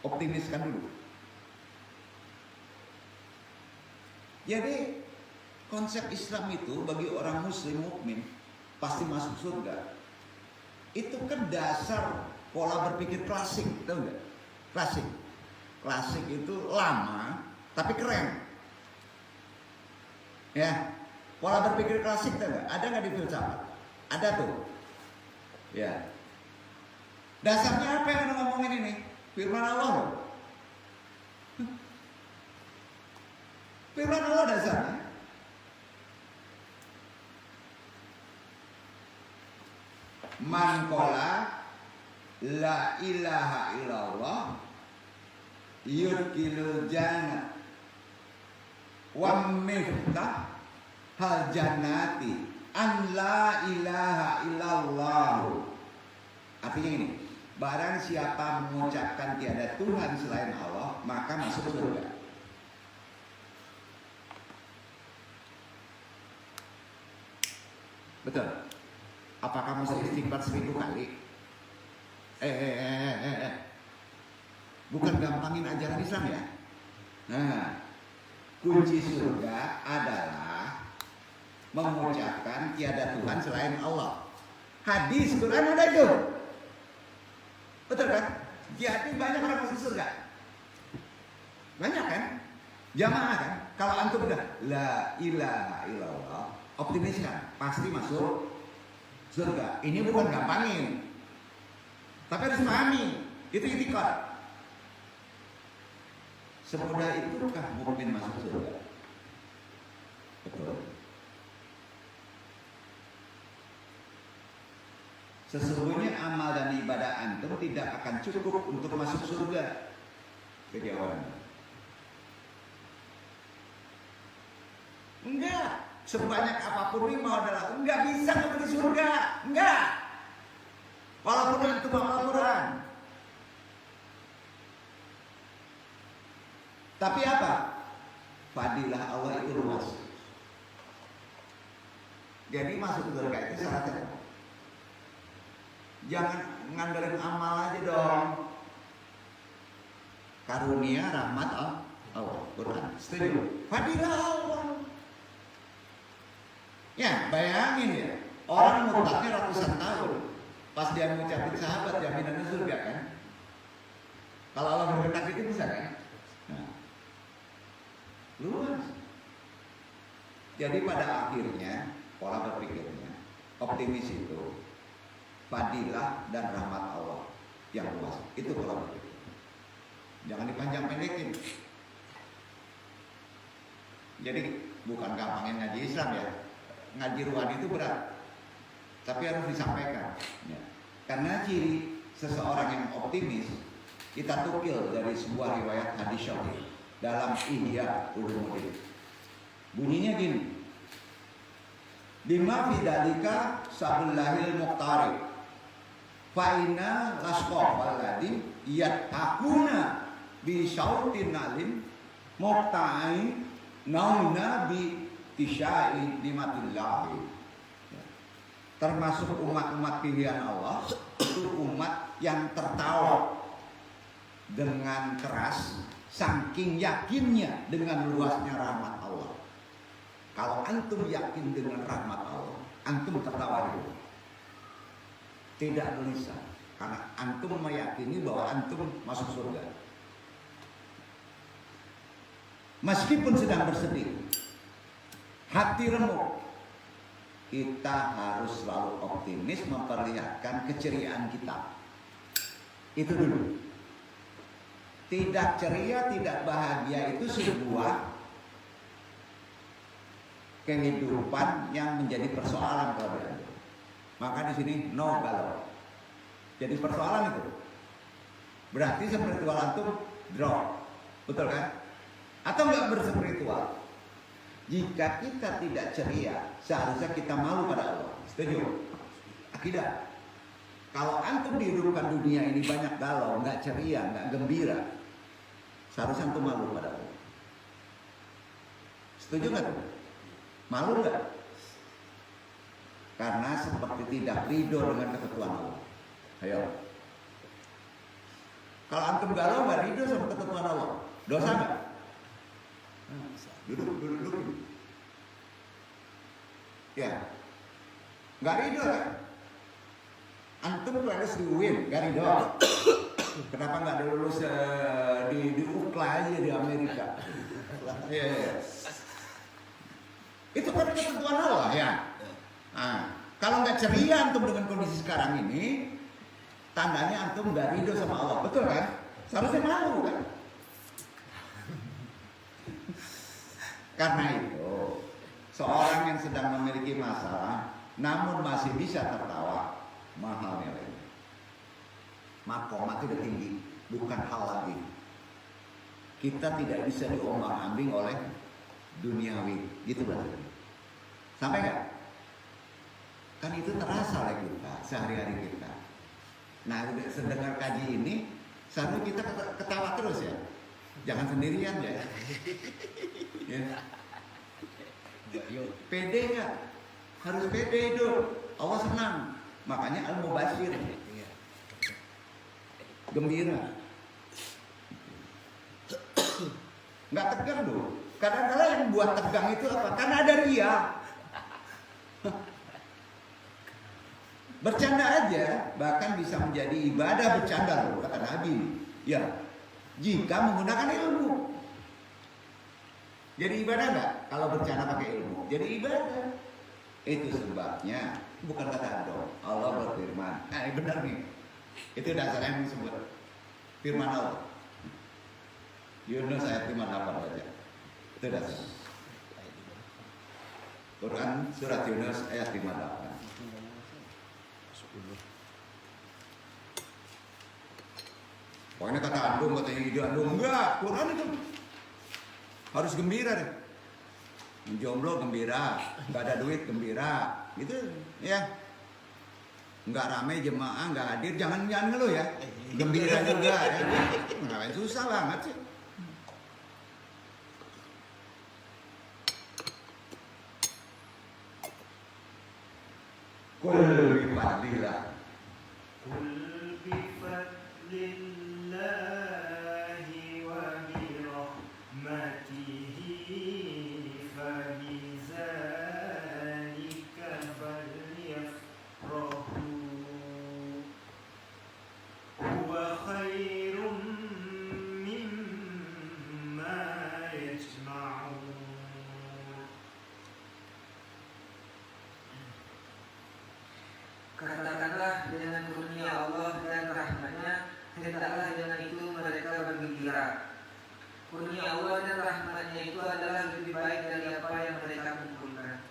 optimiskan dulu. Jadi konsep Islam itu bagi orang muslim mukmin pasti masuk surga. Itu kan dasar pola berpikir klasik, tahu nggak? Klasik. Klasik itu lama tapi keren. Ya, pola berpikir klasik tahu nggak? Ada nggak di filsafat? Ada tuh. Ya. Dasarnya apa yang Anda ngomongin ini? Firman Allah loh. Firman Allah dasarnya. Man qala la ilaha illallah yudkhilul jannah wa miftah hal jannati an la ilaha illallah. Artinya ini, barang siapa mengucapkan tiada Tuhan selain Allah, maka masuk surga. Betul. Apakah mesti istighfar 1000 kali? Bukan gampangin ajaran Islam ya. Nah, kunci surga adalah mengucapkan tiada Tuhan selain Allah. Hadis Quran ada itu. Betul kan? Jadi banyak orang masuk surga. Banyak kan? Jamaah kan? Kalau antum udah la ilaha illallah, optimis kan? Pasti masuk surga. Ini bukan gampangin. Tapi harus pahami. Itu itikad. Semudah itukah mukmin masuk surga? Betul. Sesungguhnya amal dan ibadah antum tidak akan cukup untuk masuk surga. Kejawabannya. Enggak. Sebanyak apapun ini mau adalah enggak bisa masuk surga. Enggak. Walaupun antum hafal Quran. Tapi apa? Fadilah Allah itu luas. Jadi masuk surga itu syaratnya. Jangan ngandelin amal aja dong. Karunia rahmat Allah Quran. Setuju? Fadilah Allah. Ya, bayangin ya. Orang mutaknya ratusan tahun. Pas dia mengucapin sahabat jaminannya surga kan? Kalau Allah berkehendak itu bisa kan? Nah, luas. Jadi pada akhirnya pola berpikirnya optimis itu fadilah dan rahmat Allah yang luas. Itu pola berpikir. Jangan dipanjang-pendekin. Jadi bukan gampangin ngaji Islam ya. Ngaji ruhani itu berat. Tapi harus disampaikan. Ya. Karena ciri seseorang yang optimis kita tukil dari sebuah riwayat hadis syar'i dalam Ihya Ulumuddin. Bunyinya gini. Bima fidalika sabullahil muqtarib fa'ina lasqafal ladhi yatakuna bi syautin alim muqta'i nauna bi tisyai dimatillahi. Termasuk umat-umat pilihan Allah itu umat yang tertawa dengan keras saking yakinnya dengan luasnya rahmat Allah. Kalau antum yakin dengan rahmat Allah, antum tertawa dulu. Tidak gelisah karena antum meyakini bahwa antum masuk surga. Meskipun sedang bersedih. hati remuk. Kita harus selalu optimis, memperlihatkan keceriaan kita. Itu dulu. Tidak ceria, tidak bahagia itu sebuah kehidupan yang menjadi persoalan kalau ada. Maka di sini no galau. Jadi persoalan itu. Berarti spiritual antum drop. Betul kan? Atau enggak berspiritual? Jika kita tidak ceria, seharusnya kita malu pada Allah. Setuju? Akidah. Kalau antum dihidupkan dunia ini banyak galau, enggak ceria, enggak gembira, seharusnya antum malu pada Allah. Setuju nggak tuh? Malu nggak? Karena seperti tidak ridho dengan ketentuan Allah. Ayo. Kalau antum galau nggak ridho sama ketentuan Allah, dosa nggak? Duduk. Ya, nggak ridho kan? Antum harus di-win, nggak ridho. Kenapa nggak lulus di UCLA aja di Amerika? Ya. Itu kan ketentuan Allah ya. Nah, kalau nggak ceria antum dengan kondisi sekarang ini, tandanya antum nggak ridho sama Allah, betul kan? Seharusnya malu kan? Karena itu, seorang yang sedang memiliki masalah, namun masih bisa tertawa, mahal nilainya. Makomat itu udah tinggi, bukan hal lagi. Kita tidak bisa diombang-ambing oleh duniawi, gitu berarti. Sampai nggak? Kan itu terasa oleh kita, sehari-hari kita. Nah, sedengar kaji ini, seharusnya kita ketawa terus ya. Jangan sendirian ya. Ya. Pede nggak? Harus pede itu. Allah senang. Makanya al-mubashir. Gembira. Nggak tegang dulu. Kadang-kadang yang buat tegang itu apa? Karena ada ria. Bercanda aja, bahkan bisa menjadi ibadah bercanda loh, kata Nabi. Ya, jika menggunakan ilmu. Jadi ibadah nggak? Kalau bercanda pakai ilmu, jadi ibadah. Itu sebabnya, bukan kata dong. Allah berfirman. Benar nih. Itu dasarnya yang disebut firman Allah. Yunus ayat 58 aja. Itu dasar. Quran surat Yunus ayat 58. Pokoknya kata andung, katanya ide andung. Enggak, Quran itu harus gembira deh. Menjomblo gembira, nggak ada duit gembira, gitu ya. Nggak ramai jemaah, nggak hadir, jangan ngeluh ya. Gembira juga ya. Ngapain susah banget sih. Kul bifadlillah. Kul bifadlillahi wa birahmatihi fabizalika falyafrahu huwa khairum mimma yajma'un. Katakanlah dengan kurnia Allah dan rahmatnya, hendaklah dengan itu mereka bergembira. Kurnia Allah dan rahmatnya itu adalah lebih baik dari apa yang mereka kumpulkan.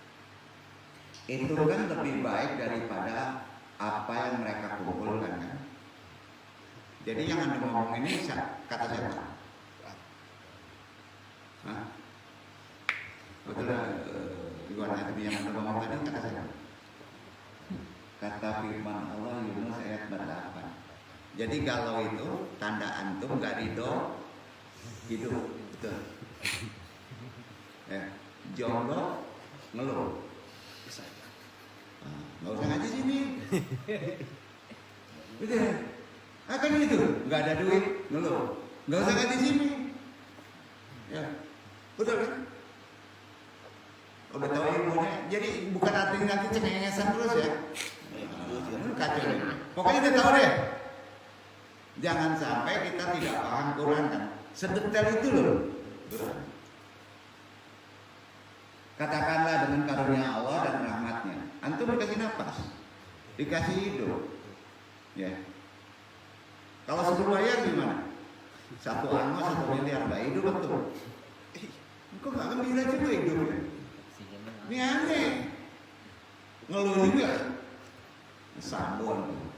Itu kan lebih baik daripada apa yang mereka kumpulkan kan. Jadi yang Anda ngomong ini kata siapa? Hah? Betul Iwan tadi yang Anda ngomong tadi kata siapa? Kata firman Allah Yunus ayat 48. Jadi galau itu tanda antum gak ridho hidup, betul. Jomblo ngeluh. Nggak usah ngaji sini. Betul. Kan itu, nggak ada duit ngeluh. Nggak usah ngaji sini. Ya, betul kan? Udah tahu ilmunya. Jadi bukan artinya nanti cengengesan terus ya. Kacau nih. Pokoknya kita tahu deh. Jangan sampai kita tidak paham Quran kan. Sedetail itu loh. Katakanlah dengan karunia Allah dan rahmatnya, antum dikasih nafas, dikasih hidup. Ya. Kalau suruh bayar gimana? 1 ango 1 miliar nggak hidup betul. Kok nggak gembira juga hidupnya? Ini aneh. Ngeluh juga. Sabun.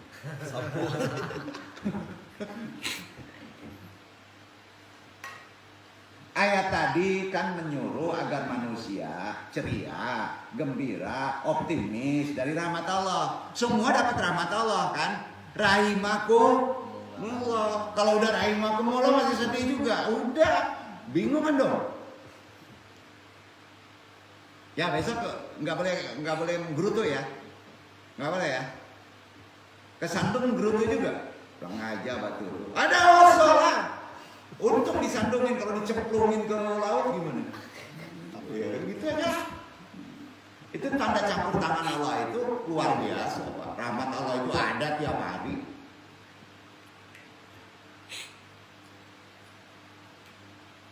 Ayat tadi kan menyuruh agar manusia ceria, gembira, optimis dari rahmat Allah. Semua dapat rahmat Allah kan? Rahimakumullah. Kalau udah rahimakumullah masih sedih juga. Udah, bingung kan dong? Ya besok nggak boleh menggerutu ya, nggak boleh ya. Kesandung menggerutu juga. Kurang aja batu. Ada sholat. Untuk disandungin, kalau dicemplungin ke laut gimana? Ya, gitu aja. Itu tanda campur tangan Allah itu luar biasa. Rahmat Allah itu ada tiap hari.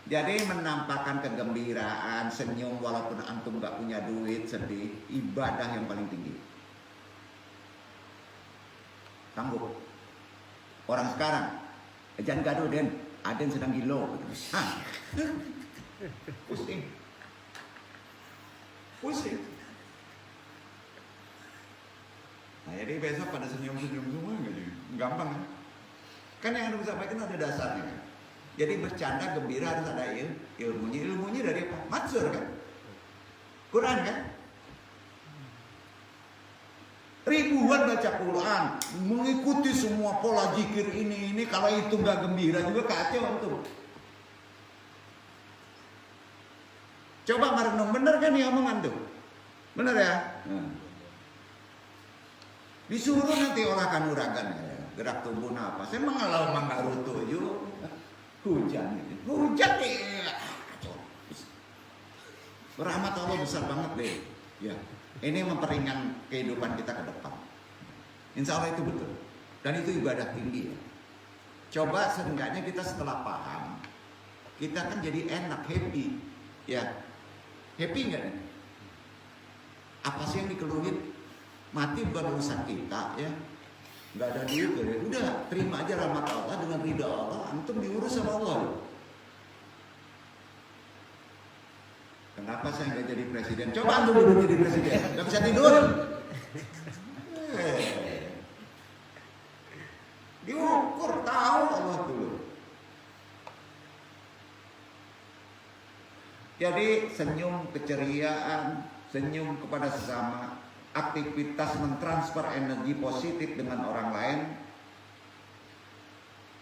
Jadi menampakkan kegembiraan, senyum walaupun antum gak punya duit, sedih, ibadah yang paling tinggi. Sanggup. Orang sekarang, jangan gaduh Den, Aden sedang gilo. Hah? Pusing. Nah jadi besok pada senyum-senyum semua nggak jadi gampang kan? Kan yang harus disampaikan ada dasarnya kan? Jadi bercanda gembira harus ada ilmunya dari apa? Matsur kan? Quran kan? Ribuan baca Quran, mengikuti semua pola zikir ini kalau itu nggak gembira juga kacau tuh. Coba merenung, bener kan nih omongan tuh? Bener ya? Disuruh nanti urakan ya, gerak tubuh nafas. Emang kalau mangga rutuh juga hujan nih, kacau. Rahmat Allah besar banget deh, ya. Ini memperingan kehidupan kita ke depan. Insya Allah itu betul. Dan itu ibadah tinggi ya. Coba seenggaknya kita setelah paham, kita kan jadi enak, happy. Ya, happy nggak nih? Apa sih yang dikeluhin? Mati bukan urusan kita ya. Nggak ada duit ya. Udah, terima aja rahmat Allah dengan ridha Allah. Antum diurus sama Allah. Kenapa saya nggak jadi presiden? Coba antum dulu jadi presiden, nggak bisa tidur. Diukur, tahu Allah dulu. Jadi senyum keceriaan, senyum kepada sesama, aktivitas mentransfer energi positif dengan orang lain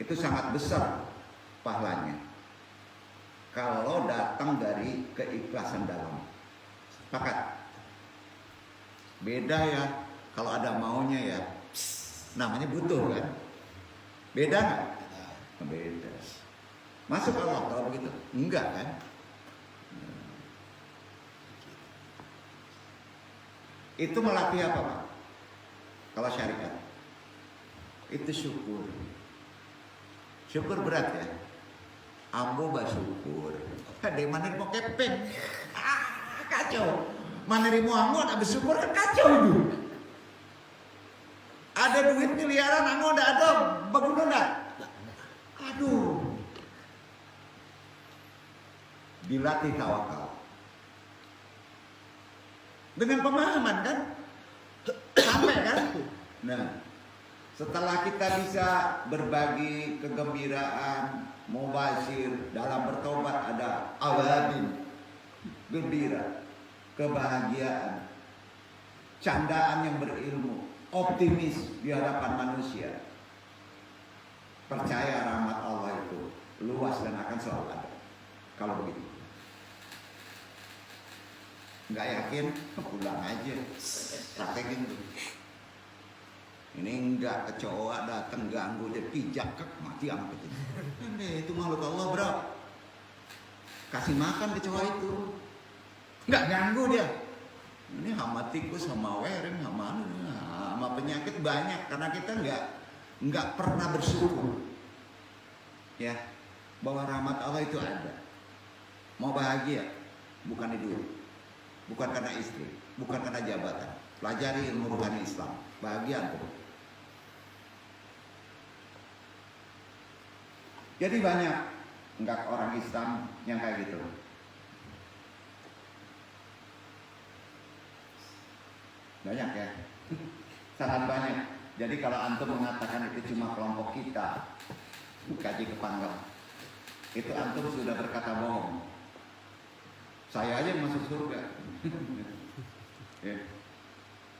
itu sangat besar pahalanya. Kalau datang dari keikhlasan dalam. Sepakat? Beda ya, kalau ada maunya ya, namanya butuh kan? Beda nggak? Beda. Masuk Allah kalau begitu? Enggak kan? Itu melatih apa Pak? Kalau syariat? Itu syukur. Syukur berat ya? Ambo bersyukur. Ada mana mau kepeng? Kacau. Mana mau ambo nak bersyukur kan kacau itu. Ada duit miliaran ambo ndak ada, baguna ndak? Aduh. Dilatih tawakal. Dengan pemahaman kan? Sampai kan? Nah, setelah kita bisa berbagi kegembiraan, mubashir, dalam bertobat ada awadin, gembira, kebahagiaan, candaan yang berilmu, optimis di hadapan manusia. Percaya rahmat Allah itu luas dan akan selalu ada. Kalau begitu. Nggak yakin, pulang aja. Praktekin tuh. Ini enggak, kecoa datang ganggu dia pijak mati angkat itu. Itu makhluk Allah bro. Kasih makan kecoa itu. Enggak ganggu dia. Ini hama tikus, hama wering, hama penyakit banyak karena kita enggak pernah bersyukur. Ya, bahwa rahmat Allah itu ada. Mau bahagia bukan di duit. bukan karena istri, bukan karena jabatan. Pelajari ilmu rohani Islam, bahagia antum. Jadi banyak enggak orang Islam yang kayak gitu. Banyak ya, sangat banyak. Jadi kalau antum mengatakan itu cuma kelompok kita, kaji kepanggang, itu antum sudah berkata bohong. Saya aja yang masuk surga. Ya.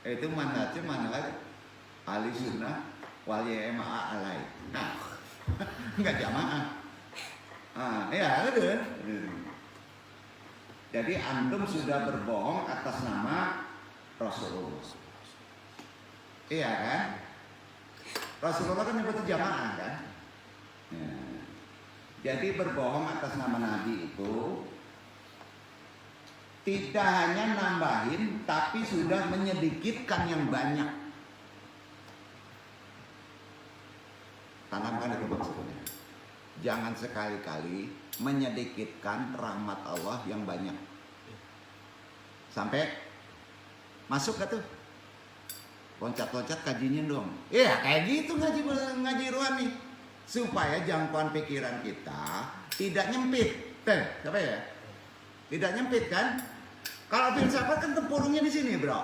Itu manhaj ahli sunnah wal jamaah alai. Nah, enggak jamaah. Ya gitu. Jadi antum sudah berbohong atas nama Rasulullah. Iya kan? Rasulullah kan nyebut jamaah kan? Ya. Jadi berbohong atas nama Nabi itu tidak hanya nambahin, tapi sudah menyedikitkan yang banyak. Tanamkan itu maksudnya. Jangan sekali-kali menyedikitkan rahmat Allah yang banyak. Sampai masuk ke tuh. Loncat-loncat kajinya dong. Iya kayak gitu ngaji rohani. Supaya jangkauan pikiran kita tidak nyempit. Siapa ya? Tidak nyempit kan? Kalau filsafat kan tempurungnya di sini, bro.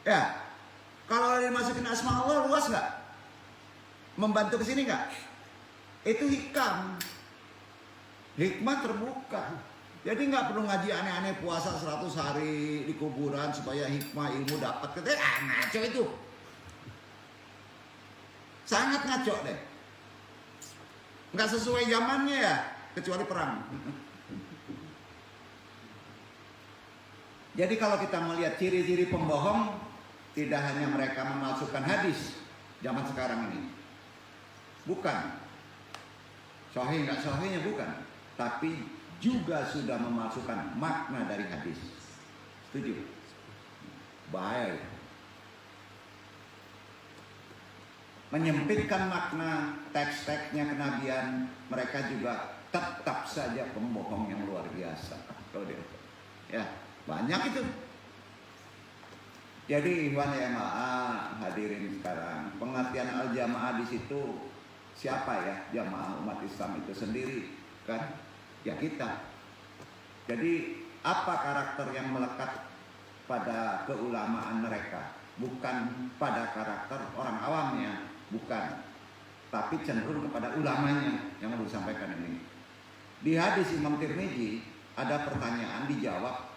Ya, kalau dimasukin asma Allah luas nggak? Membantu ke sini nggak? Itu hikam, hikmah terbuka. Jadi nggak perlu ngaji aneh-aneh puasa 100 hari di kuburan supaya hikmah ilmu dapat. Ngaco itu, sangat ngaco deh. Nggak sesuai zamannya ya. Kecuali perang. Jadi kalau kita melihat ciri-ciri pembohong, tidak hanya mereka memalsukan hadis zaman sekarang ini, bukan sahih nggak sahihnya bukan, tapi juga sudah memalsukan makna dari hadis. Setuju? Bahaya. Menyempitkan makna teks-teksnya kenabian, mereka juga tetap saja pembohong yang luar biasa. Ya, banyak itu. Jadi ikhwan jamaah hadirin sekarang, pengertian al-jamaah di situ siapa ya? Jamaah umat Islam itu sendiri, kan? Ya kita. Jadi apa karakter yang melekat pada keulamaan mereka? Bukan pada karakter orang awamnya, bukan. Tapi cenderung kepada ulamanya yang mau disampaikan ini. Di hadis Imam Tirmidzi ada pertanyaan dijawab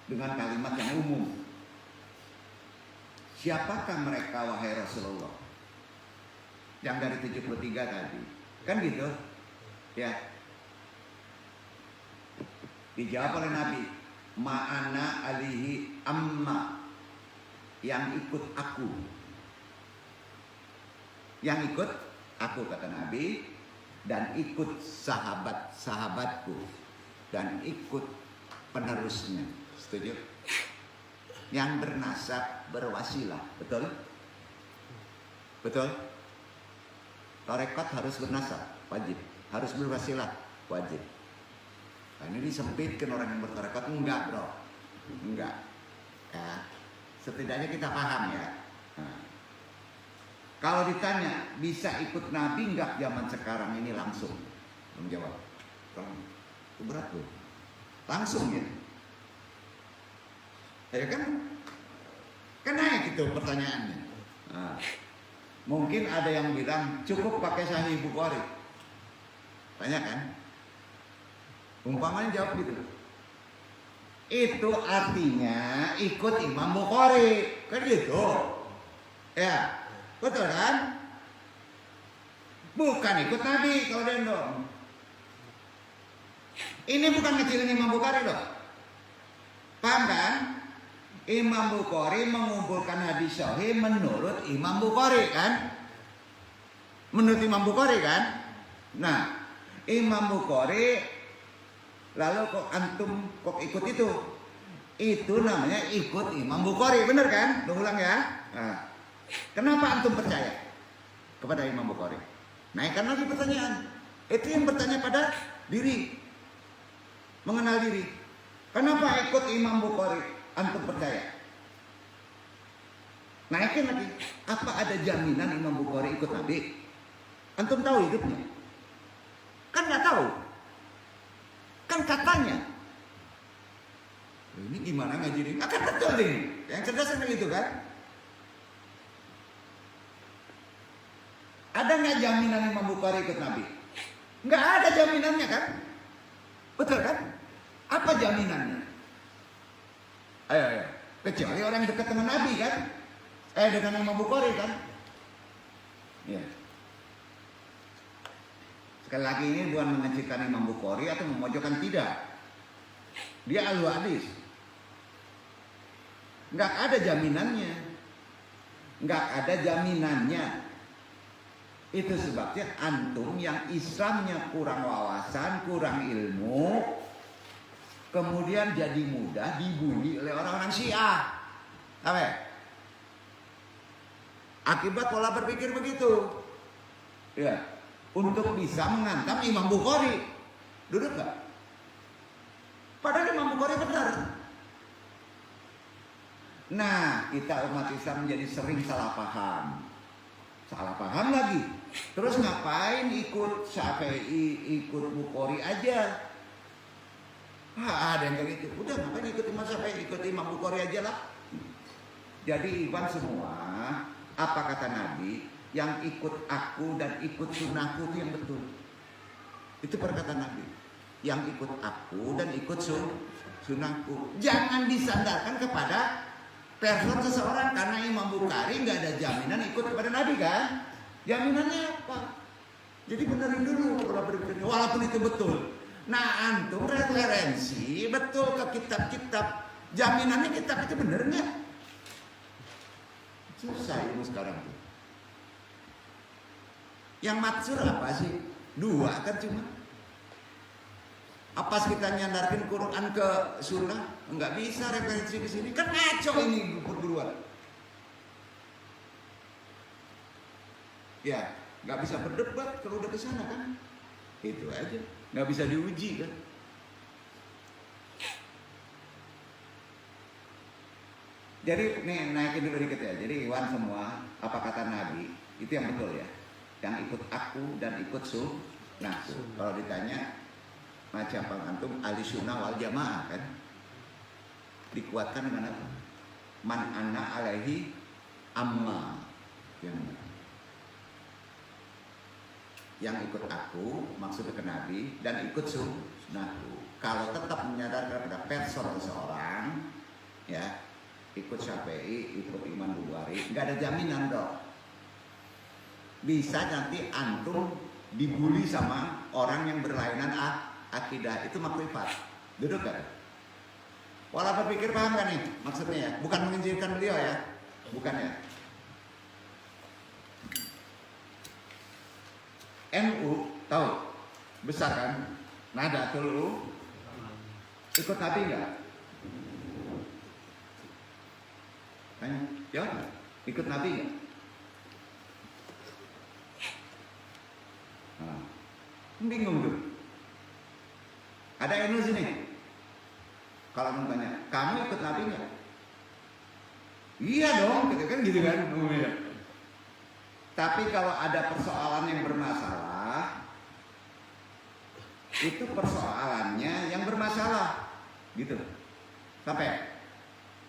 dengan kalimat yang umum. Siapakah mereka wahai Rasulullah? Yang dari 73 tadi. Kan gitu? Ya. Dijawab oleh Nabi, ma'ana alihi amma, yang ikut aku. Yang ikut aku kata Nabi, dan ikut sahabat-sahabatku, dan ikut penerusnya. Setuju? Yang bernasab berwasilah, betul? Betul? Tarekat harus bernasab, wajib. Harus berwasilah, wajib. Nah, ini disempitkan orang yang bertarekat, enggak bro, enggak. Ya, setidaknya kita paham ya. Nah, kalau ditanya bisa ikut Nabi enggak zaman sekarang ini langsung menjawab, itu berat loh, langsung ya. Ya kan naik itu pertanyaannya. Nah, mungkin ada yang bilang cukup pakai Sahih Bukhari, tanya kan? Umpamanya jawab gitu. Itu artinya ikut Imam Bukhari, kan gitu. Ya, betul kan? Bukan ikut Nabi kalau dendong. Ini bukan ngecilin Imam Bukhari loh. Paham kan? Imam Bukhari mengumpulkan hadis sahih menurut Imam Bukhari kan? Menurut Imam Bukhari kan? Nah, Imam Bukhari lalu kok antum kok ikut itu? Itu namanya ikut Imam Bukhari, bener kan? Ulang ya. Nah, kenapa antum percaya kepada Imam Bukhari? Naikkan lagi pertanyaan. Itu yang bertanya pada diri, mengenal diri. Kenapa ikut Imam Bukhari? Antum percaya? Naikin lagi. Apa ada jaminan Imam Bukhari ikut Nabi? Antum tahu hidupnya? Kan nggak tahu. Kan katanya. Ini gimana ngaji ini? Akan betul ini. Yang cerdas kan gitu kan? Ada nggak jaminan Imam Bukhari ikut Nabi? Nggak ada jaminannya kan? Betul kan? Apa jaminannya? Ayo. Kecuali orang yang dekat dengan Nabi kan? Dengan Imam Bukhari kan? Ya. Sekali lagi ini bukan mengecilkan Imam Bukhari atau memojokkan, tidak. Dia ahli hadis. Nggak ada jaminannya. Nggak ada jaminannya. Itu sebabnya antum yang Islamnya kurang wawasan, kurang ilmu, kemudian jadi mudah dibully oleh orang-orang Syiah. Apa? Akibat pola berpikir begitu. Ya, untuk bisa menghantam Imam Bukhari. Duduk gak? Padahal Imam Bukhari benar. Nah, kita umat Islam menjadi sering salah paham. Salah paham lagi. Terus ngapain ikut Syafi'i, ikut Bukhari aja? Ada yang kayak gitu. Udah ngapain ikut Imam Syafi'i, ikut Imam Bukhari aja lah. Jadi Iwan semua, apa kata Nabi? Yang ikut aku dan ikut sunnahku itu yang betul. Itu perkataan Nabi. Yang ikut aku dan ikut sunnahku. Jangan disandarkan kepada person seseorang, karena Imam Bukhari nggak ada jaminan ikut kepada Nabi kan? Jaminannya apa? Jadi benerin dulu pola berpikirnya, walaupun itu betul. Nah, antum referensi betul ke kitab-kitab. Jaminannya kitab itu bener nggak? Susah ini sekarang tuh. Yang matsur apa sih? Dua kan cuma. Apa kita nyandarkan Quran ke sunnah? Enggak bisa referensi ke sini. Kan ngaco ini perguruan. Ya, nggak bisa berdebat kalau udah ke sana kan. Itu aja. Nggak bisa diuji kan. Jadi nih naikin dulu dikit ya. Jadi Iwan semua, apa kata Nabi? Itu yang betul ya. Yang ikut aku dan ikut sunnah. Kalau ditanya macam antum ahli sunnah wal jamaah kan? Dikuatkan dengan apa? Man anna alaihi amma. Yang ikut aku maksudnya ke Nabi dan ikut sunnahku. Kalau tetap menyadarkan pada person seseorang, ya ikut Syafi'i, ikut Imam Bukhari, nggak ada jaminan dong. Bisa nanti antum dibully sama orang yang berlainan akidah, itu makrifat. Duduk kan? Pola berpikir paham kan nih maksudnya ya? Bukan menginjilkan beliau ya, bukan ya? NU tahu besar kan? Nahdlatul Ulama ikut Nabi nggak? Tanya, jawab nggak? Ikut Nabi nggak? Nah, bingung tuh. Ada NU sini. Kalau mau tanya, kamu ikut Nabi nggak? Iya dong, gitu kan? Tapi kalau ada persoalan yang bermasalah, itu persoalannya yang bermasalah, gitu. Sampai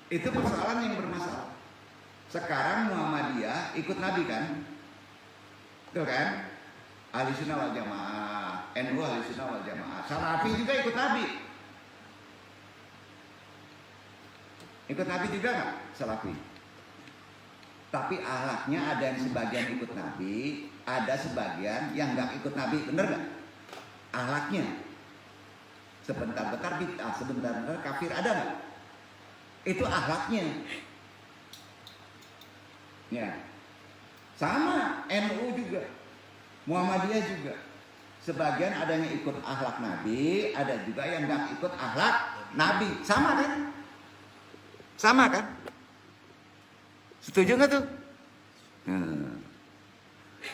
itu persoalan yang bermasalah. Sekarang Muhammadiyah ikut Nabi kan, betul kan? Ahli Sunnah wal Jamaah, NU Ahli Sunnah wal Jamaah, Salafi juga ikut Nabi. Ikut Nabi juga nggak? Salafi. Tapi ahlaknya ada yang sebagian ikut Nabi, ada sebagian yang nggak ikut Nabi, bener nggak? Ahlaknya sebentar-bentar bid'ah, sebentar-bentar kafir, ada nggak? Itu ahlaknya. Ya, sama NU juga, Muhammadiyah juga. Sebagian ada yang ikut ahlak Nabi, ada juga yang nggak ikut ahlak Nabi, sama kan? Sama kan? Setuju nggak tuh?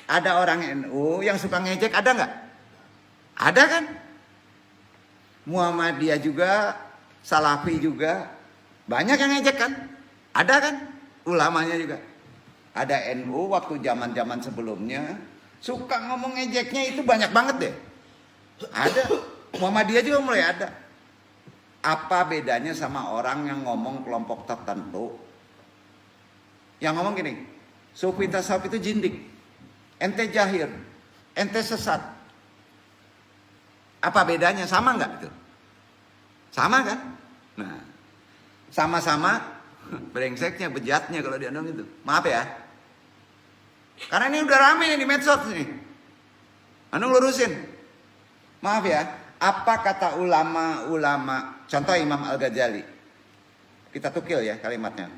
Ada orang NU yang suka ngejek, ada nggak? Ada kan? Muhammadiyah juga Salafi juga banyak yang ngejek kan? Ada kan? Ulamanya juga. Ada NU waktu zaman-zaman sebelumnya suka ngomong ngejeknya itu banyak banget deh. Ada. Muhammadiyah juga mulai ada. Apa bedanya sama orang yang ngomong kelompok tertentu? Yang ngomong gini, sufi tasawuf itu jindik, ente jahir, ente sesat. Apa bedanya? Sama nggak itu? Sama kan? Nah, sama-sama brengseknya, bejatnya kalau diandung itu. Maaf ya. Karena ini udah rame nih di medsos nih. Anu lurusin. Maaf ya. Apa kata ulama-ulama? Contoh Imam Al-Ghazali. Kita tukil ya kalimatnya.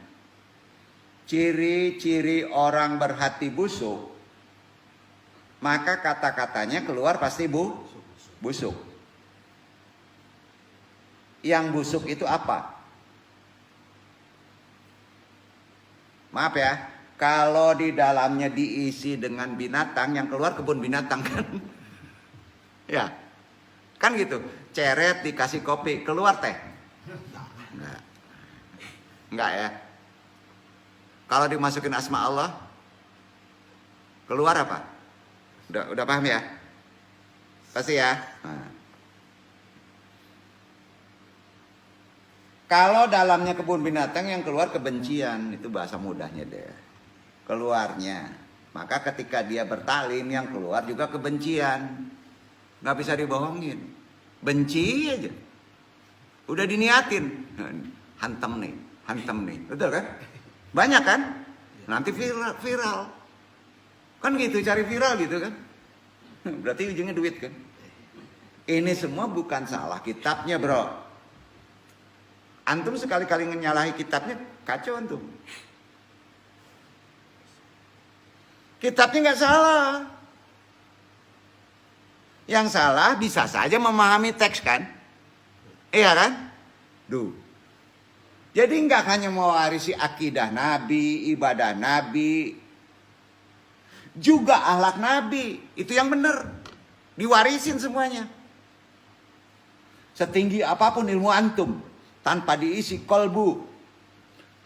Ciri-ciri orang berhati busuk, maka kata-katanya keluar pasti busuk. Yang busuk itu apa? Maaf ya, kalau di dalamnya diisi dengan binatang, yang keluar kebun binatang kan? Ya, kan gitu. Ceret dikasih kopi, keluar teh? Enggak ya. Kalau dimasukin asma Allah, keluar apa? Udah paham ya? Pasti ya. Nah. Kalau dalamnya kebun binatang yang keluar kebencian, itu bahasa mudahnya deh. Keluarnya. Maka ketika dia bertalim yang keluar juga kebencian. Nggak bisa dibohongin. Benci aja. Udah diniatin. Hantem nih. Betul kan? Banyak kan? Nanti viral. Kan gitu, cari viral gitu kan? Berarti ujungnya duit kan? Ini semua bukan salah kitabnya bro. Antum sekali-kali nyalahi kitabnya, kacau antum. Kitabnya nggak salah. Yang salah bisa saja memahami teks kan? Iya kan? Jadi nggak hanya mewarisi akidah Nabi, ibadah Nabi, juga akhlak Nabi. Itu yang benar. Diwarisin semuanya. Setinggi apapun ilmu antum, tanpa diisi kolbu,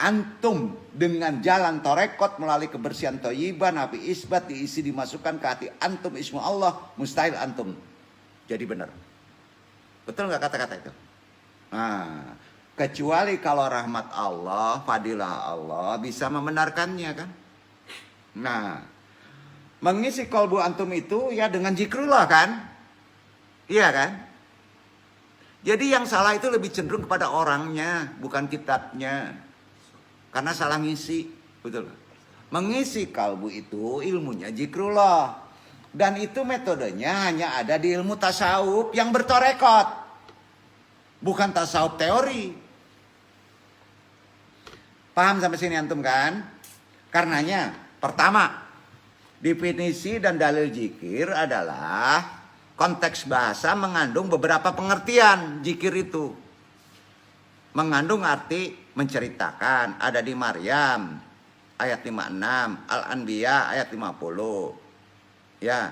antum dengan jalan torekot melalui kebersihan thayyibah, Nabi isbat diisi dimasukkan ke hati antum ismu Allah, mustahil antum jadi benar. Betul nggak kata-kata itu? Nah, kecuali kalau rahmat Allah, fadilah Allah bisa membenarkannya kan. Nah, mengisi kolbu antum itu ya dengan zikrullah kan. Iya kan. Jadi yang salah itu lebih cenderung kepada orangnya, bukan kitabnya. Karena salah ngisi, betul. Mengisi kalbu itu ilmunya zikrullah. Dan itu metodenya hanya ada di ilmu tasawuf yang bertorekot. Bukan tasawuf teori. Paham sampai sini antum kan? Karenanya, pertama, definisi dan dalil zikir adalah konteks bahasa mengandung beberapa pengertian zikir itu. Mengandung arti menceritakan, ada di Maryam ayat 56, Al-Anbiya ayat 50. Ya,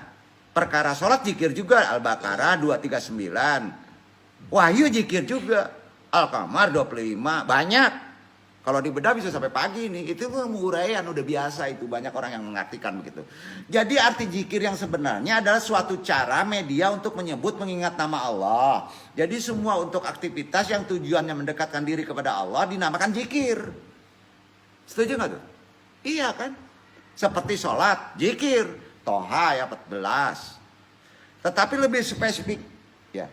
perkara sholat zikir juga Al-Baqarah 239. Wahyu zikir juga Al-Qamar 25, banyak. Kalau dibedah bisa sampai pagi nih. Itu uraian udah biasa itu. Banyak orang yang mengartikan begitu. Jadi arti zikir yang sebenarnya adalah suatu cara media untuk menyebut mengingat nama Allah. Jadi semua untuk aktivitas yang tujuannya mendekatkan diri kepada Allah dinamakan zikir. Setuju gak tuh? Iya kan? Seperti sholat, zikir. Toha ya 14. Tetapi lebih spesifik. Ya.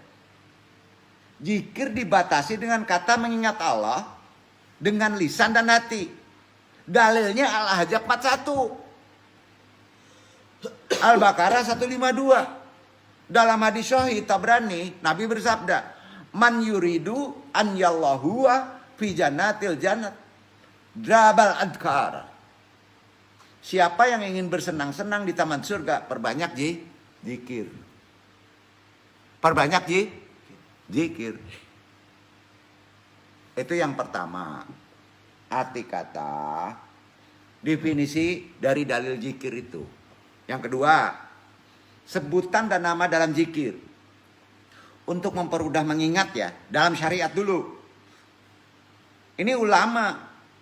Zikir dibatasi dengan kata mengingat Allah dengan lisan dan hati. Dalilnya Al-Ahzab 41. Al-Baqarah 152. Dalam hadis Sahih Tabrani, Nabi bersabda, "Man yuridu an yallahuwa fi jannatil jannat drabal adkar." Siapa yang ingin bersenang-senang di taman surga, perbanyak zikir. Perbanyak zikir. Itu yang pertama. Arti kata, definisi dari dalil zikir itu. Yang kedua, sebutan dan nama dalam zikir. Untuk mempermudah mengingat ya, dalam syariat dulu. Ini ulama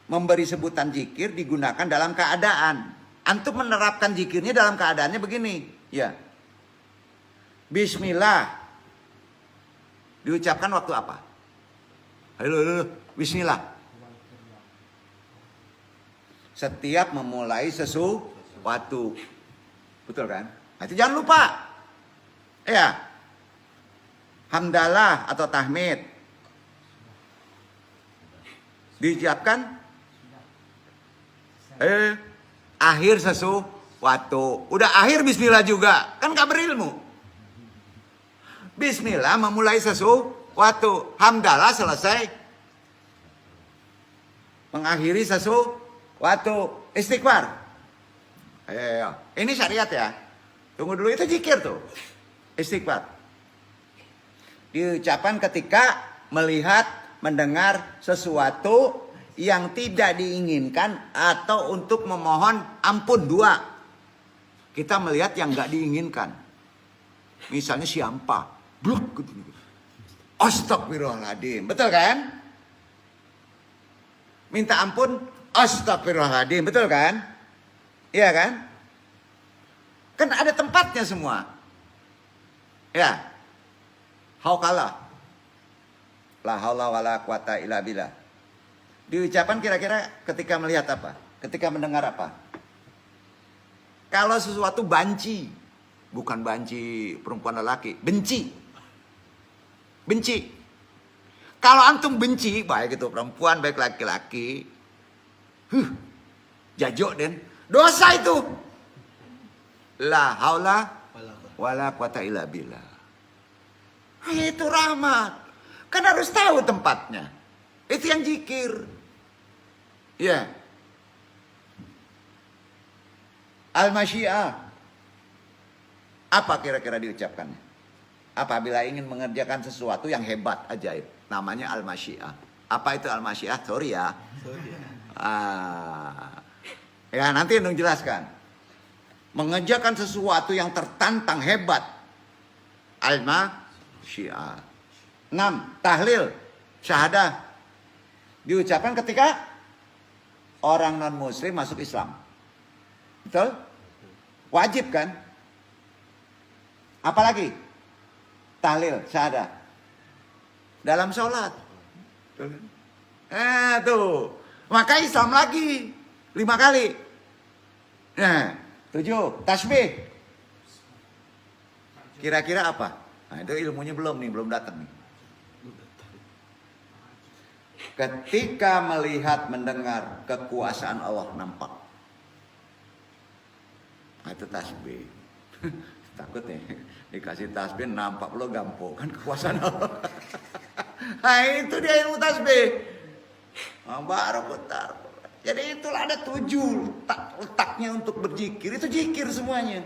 memberi sebutan zikir digunakan dalam keadaan. Antum menerapkan zikirnya dalam keadaannya begini. Ya. Bismillah. Diucapkan waktu apa? Halo. Bismillah. Setiap memulai sesuatu. Betul kan? Nah, itu jangan lupa. Ya. Hamdalah atau tahmid. Diucapkan akhir sesuatu. Udah akhir bismillah juga. Kan gak berilmu. Bismillah memulai sesuatu. Hamdalah selesai mengakhiri sesuatu. Istighfar. Ini syariat ya. Tunggu dulu, itu zikir tuh. Istighfar. Diucapkan ketika melihat, mendengar sesuatu yang tidak diinginkan atau untuk memohon ampun. Dua. Kita melihat yang gak diinginkan. Misalnya siapa? Bluk. Astagfirullahaladzim. Betul kan? Minta ampun. Astagfirullahaladzim. Betul kan? Iya kan? Kan ada tempatnya semua. Ya. Haukalah. La haula wala quwata illa billah. Diucapkan kira-kira ketika melihat apa? Ketika mendengar apa? Kalau sesuatu banci, bukan banci perempuan lelaki, benci. Benci. Kalau antum benci, baik itu perempuan, baik laki-laki, jajok den, dosa itu. La haula wala quwata illa billah. Itu rahmat. Kan harus tahu tempatnya. Itu yang zikir. Ya. Al-masyiah. Apa kira-kira diucapkannya? Apabila ingin mengerjakan sesuatu yang hebat, ajaib. Namanya al-masyiah. Apa itu al-masyiah? Sorry ya. Ya nanti Endung jelaskan. Mengerjakan sesuatu yang tertantang hebat. Al-masyiah. 6. Tahlil. Syahadah. Diucapkan ketika orang non-muslim masuk Islam. Betul? Wajib kan? Apalagi? Tahlil. Syahadah. Dalam sholat. Tuh. Maka Islam lagi. 5 kali. 7. Tasbih. Kira-kira apa? Nah itu ilmunya belum datang nih. Ketika melihat, mendengar kekuasaan Allah nampak. Nah, itu tasbih. Takut nih dikasih tasbih nampak lo gampang kan kekuasaan Allah. Nah itu dia ilmu tasbih. Baru putar. Jadi itulah ada 7 letaknya untuk berzikir. Itu zikir semuanya.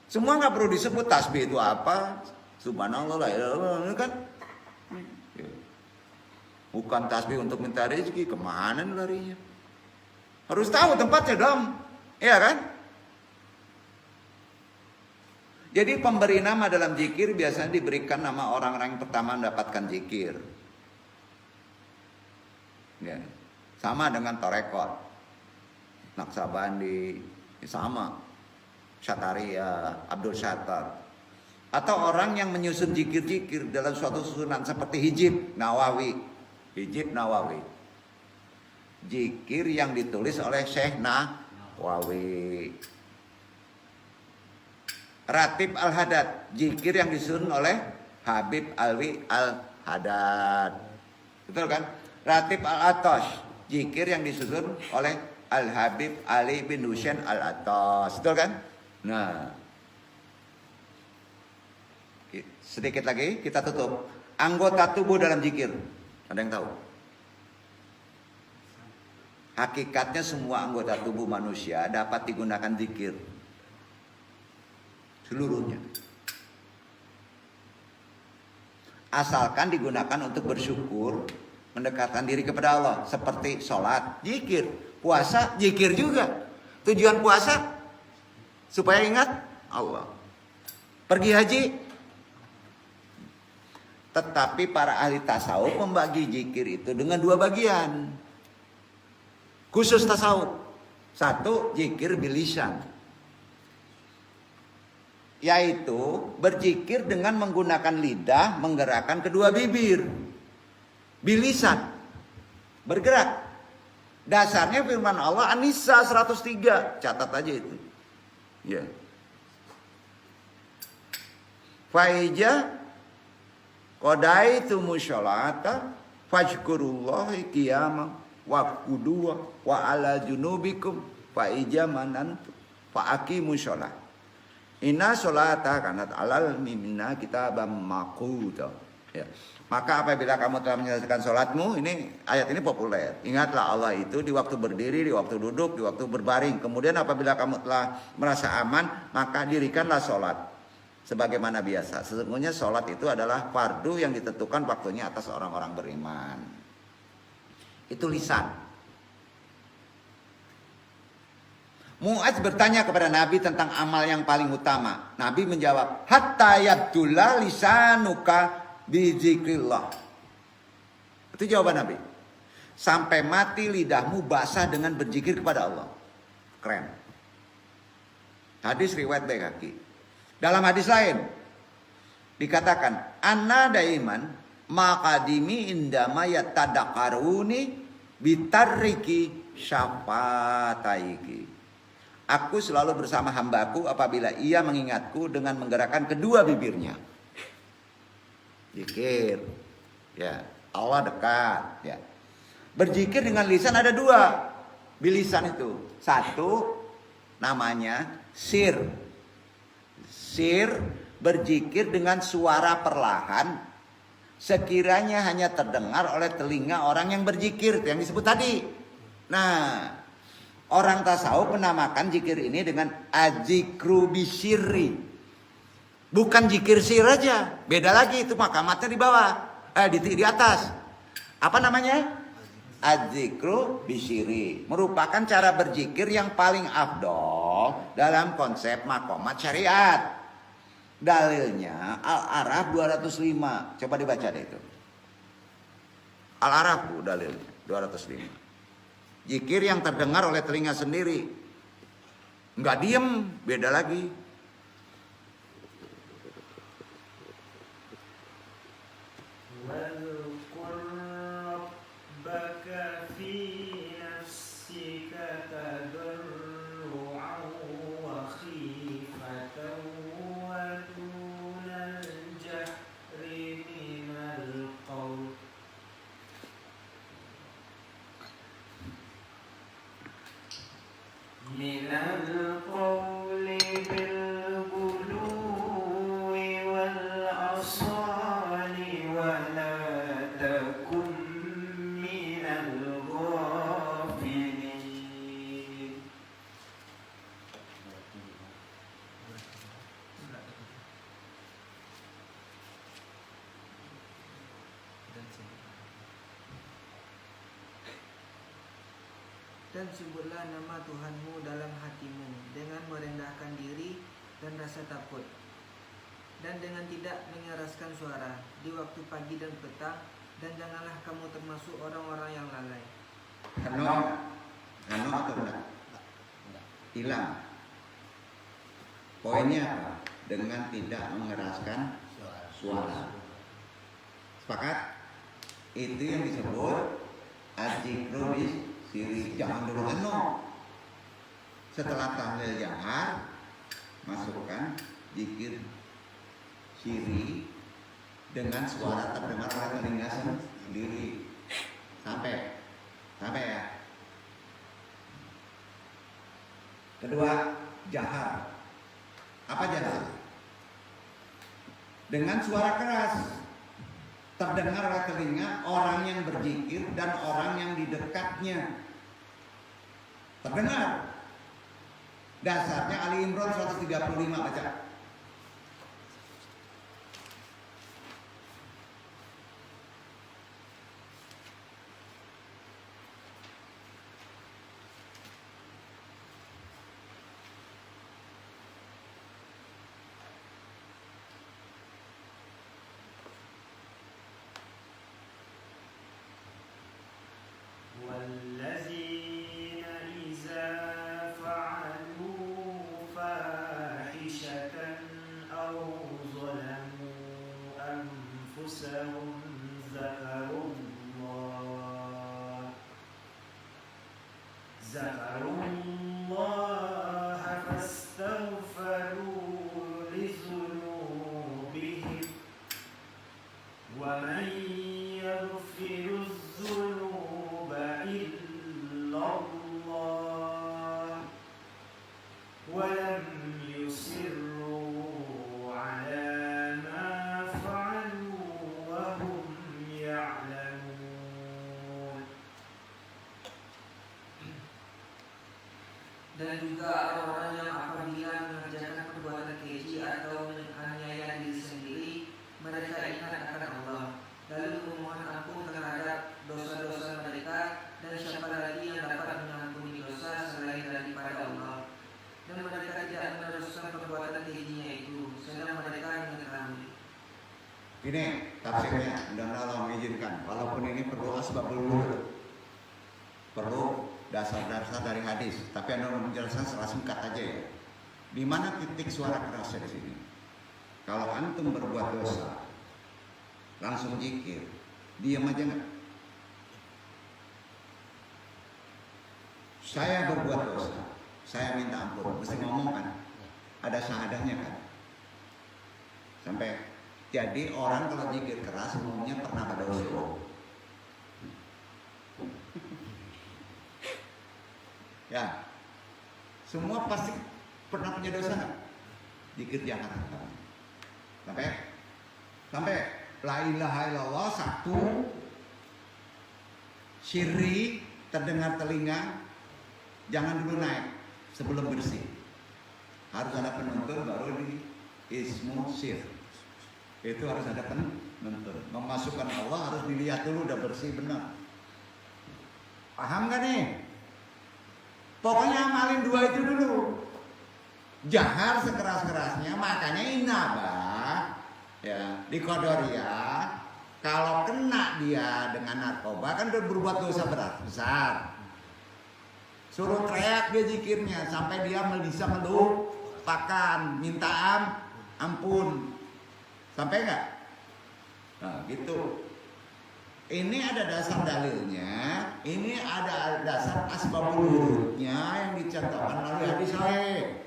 Semua nggak perlu disebut tasbih itu apa. Subhanallah la ilaha illallah kan. Bukan tasbih untuk minta rezeki, kemana larinya? Harus tahu tempatnya dong, iya kan? Jadi pemberi nama dalam zikir biasanya diberikan nama orang-orang yang pertama mendapatkan zikir. Ya. Sama dengan Torekot, Naksabandi, sama. Syataria, Abdul Syattar. Atau orang yang menyusun zikir-zikir dalam suatu susunan seperti Hijib Nawawi. Hijib Nawawi. Zikir yang ditulis oleh Syekh Nawawi. Ratib Al-Hadad. Zikir yang disusun oleh Habib Alwi Al-Hadad. Betul kan? Ratib Al-Atash. Zikir yang disusun oleh Al-Habib Ali bin Husain Al-Atash. Betul kan? Nah. Sedikit lagi kita tutup. Anggota tubuh dalam zikir. Ada yang tahu? Hakikatnya semua anggota tubuh manusia dapat digunakan zikir. Seluruhnya. Asalkan digunakan untuk bersyukur, mendekatkan diri kepada Allah. Seperti sholat, zikir. Puasa, zikir juga. Tujuan puasa, supaya ingat Allah. Pergi haji. Tetapi para ahli tasawuf membagi zikir itu dengan 2 bagian. Khusus tasawuf. Satu, zikir bilisan. Yaitu berzikir dengan menggunakan lidah, menggerakkan kedua bibir. Bilisan. Bergerak. Dasarnya firman Allah An-Nisa 103. Catat aja itu. Ya. Faija qadaitu sholata fajkurullahi qiyama wa qudwa wa ala junubikum faija manantu fa aqimu sholat. Inna sholata kanat alal mimina kitabam maquta. Ya. Maka apabila kamu telah menyelesaikan sholatmu, ini ayat ini populer. Ingatlah Allah itu di waktu berdiri, di waktu duduk, di waktu berbaring. Kemudian apabila kamu telah merasa aman, maka dirikanlah sholat. Sebagaimana biasa. Sesungguhnya sholat itu adalah fardu yang ditentukan waktunya atas orang-orang beriman. Itu lisan. Mu'adz bertanya kepada Nabi tentang amal yang paling utama. Nabi menjawab, hatta yabdullah lisanuka bizikrillah. Itu jawaban Nabi. Sampai mati lidahmu basah dengan berzikir kepada Allah. Keren. Hadis riwayat Baihaqi. Dalam hadis lain dikatakan, anna daiman maqadimi indama yatadakaruni bitarriki syafataiki. Aku selalu bersama hambaku apabila ia mengingatku dengan menggerakkan kedua bibirnya. Zikir, ya, Allah dekat, ya. Berzikir dengan lisan ada dua, bilisan itu. Satu namanya sir. Sir berzikir dengan suara perlahan, sekiranya hanya terdengar oleh telinga orang yang berzikir, yang disebut tadi. Nah, orang tasawuf menamakan zikir ini dengan azikru bisyirri. Bukan zikir sir aja, beda lagi itu makamatnya di bawah, di atas. Apa namanya? Az-zikru bisyiri. Merupakan cara berzikir yang paling afdol dalam konsep makomat syariat. Dalilnya Al-Araf 205. Coba dibaca deh itu. Al-Araf dalilnya 205. Zikir yang terdengar oleh telinga sendiri. Enggak diem, beda lagi. Dan sebutlah nama Tuhanmu dalam hatimu dengan merendahkan diri dan rasa takut, dan dengan tidak mengeraskan suara di waktu pagi dan petang, dan janganlah kamu termasuk orang-orang yang lalai. Hanok atau enggak? Hilang. Poinnya apa? Dengan tidak mengeraskan suara. Sepakat? Itu yang disebut azikru bisyiri. Jangan dulu hanok. Setelah tahlil jahar, masukkan zikir syiri dengan suara terdengar oleh telinga sendiri. Sampai ya. Kedua, jahar. Apa jahar? Dengan suara keras, terdengar oleh telinga orang yang berzikir dan orang yang di dekatnya. Terdengar. Dasarnya Ali Imran 135, baca. والذي أنفسهم ذكروا الله فاستغفروا لذنوبهم ومن يغفر الذنوب إلا الله ولم يصروا على ما فعلوا وهم يعلمون. Dan juga orang-orang yang apabila mengerjakan perbuatan keji atau menganiaya diri sendiri, mereka ingat akan Allah, lalu memohon ampun terhadap dosa-dosa mereka, dan siapa lagi yang dapat mengampuni dosa selain daripada Allah. Dan mereka tidak meneruskan perbuatan kejinya itu, sedang mereka mengetahui. Ini tafsirnya, dan Allah mengizinkan. Walaupun ini perlu asbabul wurud, perlu dasar-dasar dari hadis, tapi Anda menjelaskan secara singkat aja ya. Di mana titik suara kerasnya di sini? Kalau antum berbuat dosa, langsung zikir, diam aja nggak? Saya berbuat dosa, saya minta ampun, mesti ngomong kan? Ada syahadahnya kan? Sampai jadi orang kalau zikir keras umumnya pernah berdosa. Ya, semua pasti pernah punya dosa nggak? Zikir jangan sampai la ilaha illallah satu, syirri terdengar telinga, jangan dulu naik sebelum bersih. Harus ada penuntun baru di ismu syir. Itu harus ada penuntun. Memasukkan Allah harus dilihat dulu udah bersih benar. Paham gak nih? Pokoknya amalin dua itu dulu. Jahar sekeras-kerasnya, makanya inabah ya di Qadariyah. Kalau kena dia dengan narkoba kan udah berbuat dosa besar. Suruh teriak dia zikirnya sampai dia bisa melupakan, minta ampun. Sampai nggak? Nah gitu. Ini ada dasar dalilnya, ini ada dasar asbabul wurudnya yang dicontohkan oleh hadis sahih.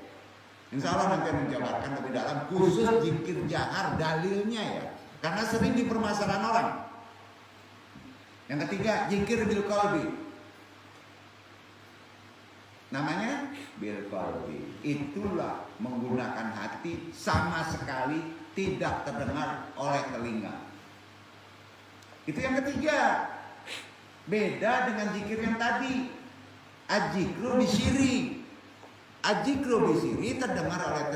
Insya Allah nanti menjabarkan lebih dalam khusus zikir jahar dalilnya ya, karena sering dipermasalahan orang. Yang ketiga, zikir bil qalbi. Namanya bil qalbi. Itulah menggunakan hati, sama sekali tidak terdengar oleh telinga. Itu yang ketiga. Beda dengan zikir yang tadi. Ajikru bisiri. Ajikru bisiri terdengar oleh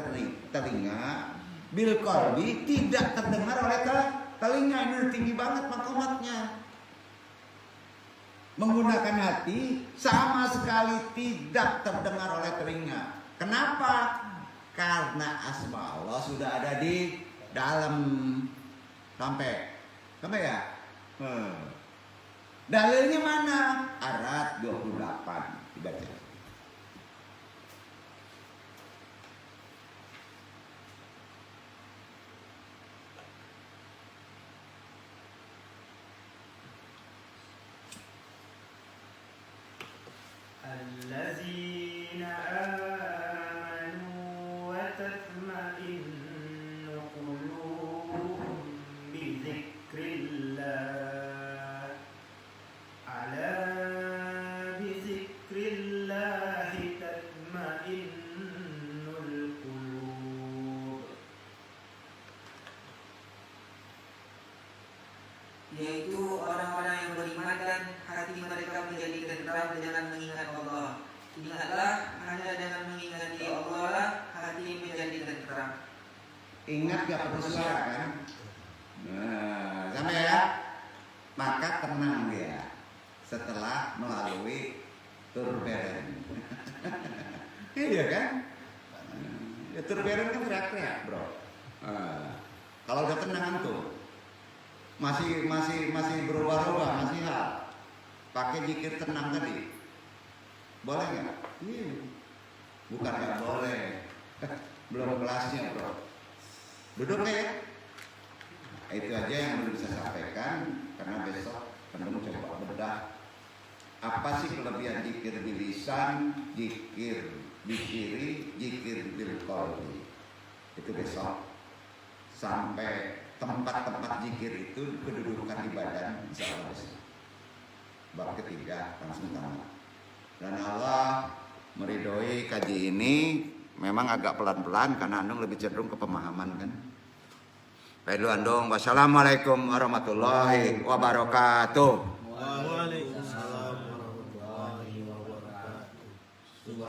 telinga. Bil qalbi tidak terdengar oleh telinga. Ini tinggi banget makomatnya. Menggunakan hati sama sekali tidak terdengar oleh telinga. Kenapa? Karena asma Allah sudah ada di dalam. Sampai ya? Dalilnya mana? Arat 28 dibaca. الذين آمنوا وتطمئن قلوبهم بذكر الله على بذكر الله تطمئن القلوب. Yaitu orang-orang yang beriman dan hati mereka menjadi tentram dengan mengingat Allah. Ingatlah, hanya dengan mengingati Allah lah hati menjadi tentram. Ingat gak perlu suara kan? Nah, sampai ya. Maka tenang dia setelah melalui turberen. Iya kan? Ya turberen kan teriak-teriak bro. Kalau udah tenang tuh masih berubah-ubah, masih hal pakai zikir tenang tadi, boleh nggak? Iya, bukan nggak boleh, belum kelasnya bro. Duduk ya, Itu aja yang bisa saya sampaikan, karena besok penemu coba bedah apa sih kelebihan zikir bil lisan, zikir bil kiri, zikir bil qalbi. Itu besok sampai tempat-tempat zikir itu kedudukan di badan, insyaallah besok. Bab ketiga langsung tamat. Dan Allah meridhoi kaji ini memang agak pelan-pelan karena Andung lebih cenderung ke pemahaman kan. Baik dulu Andung, wassalamualaikum warahmatullahi wabarakatuh. Waalaikumsalam.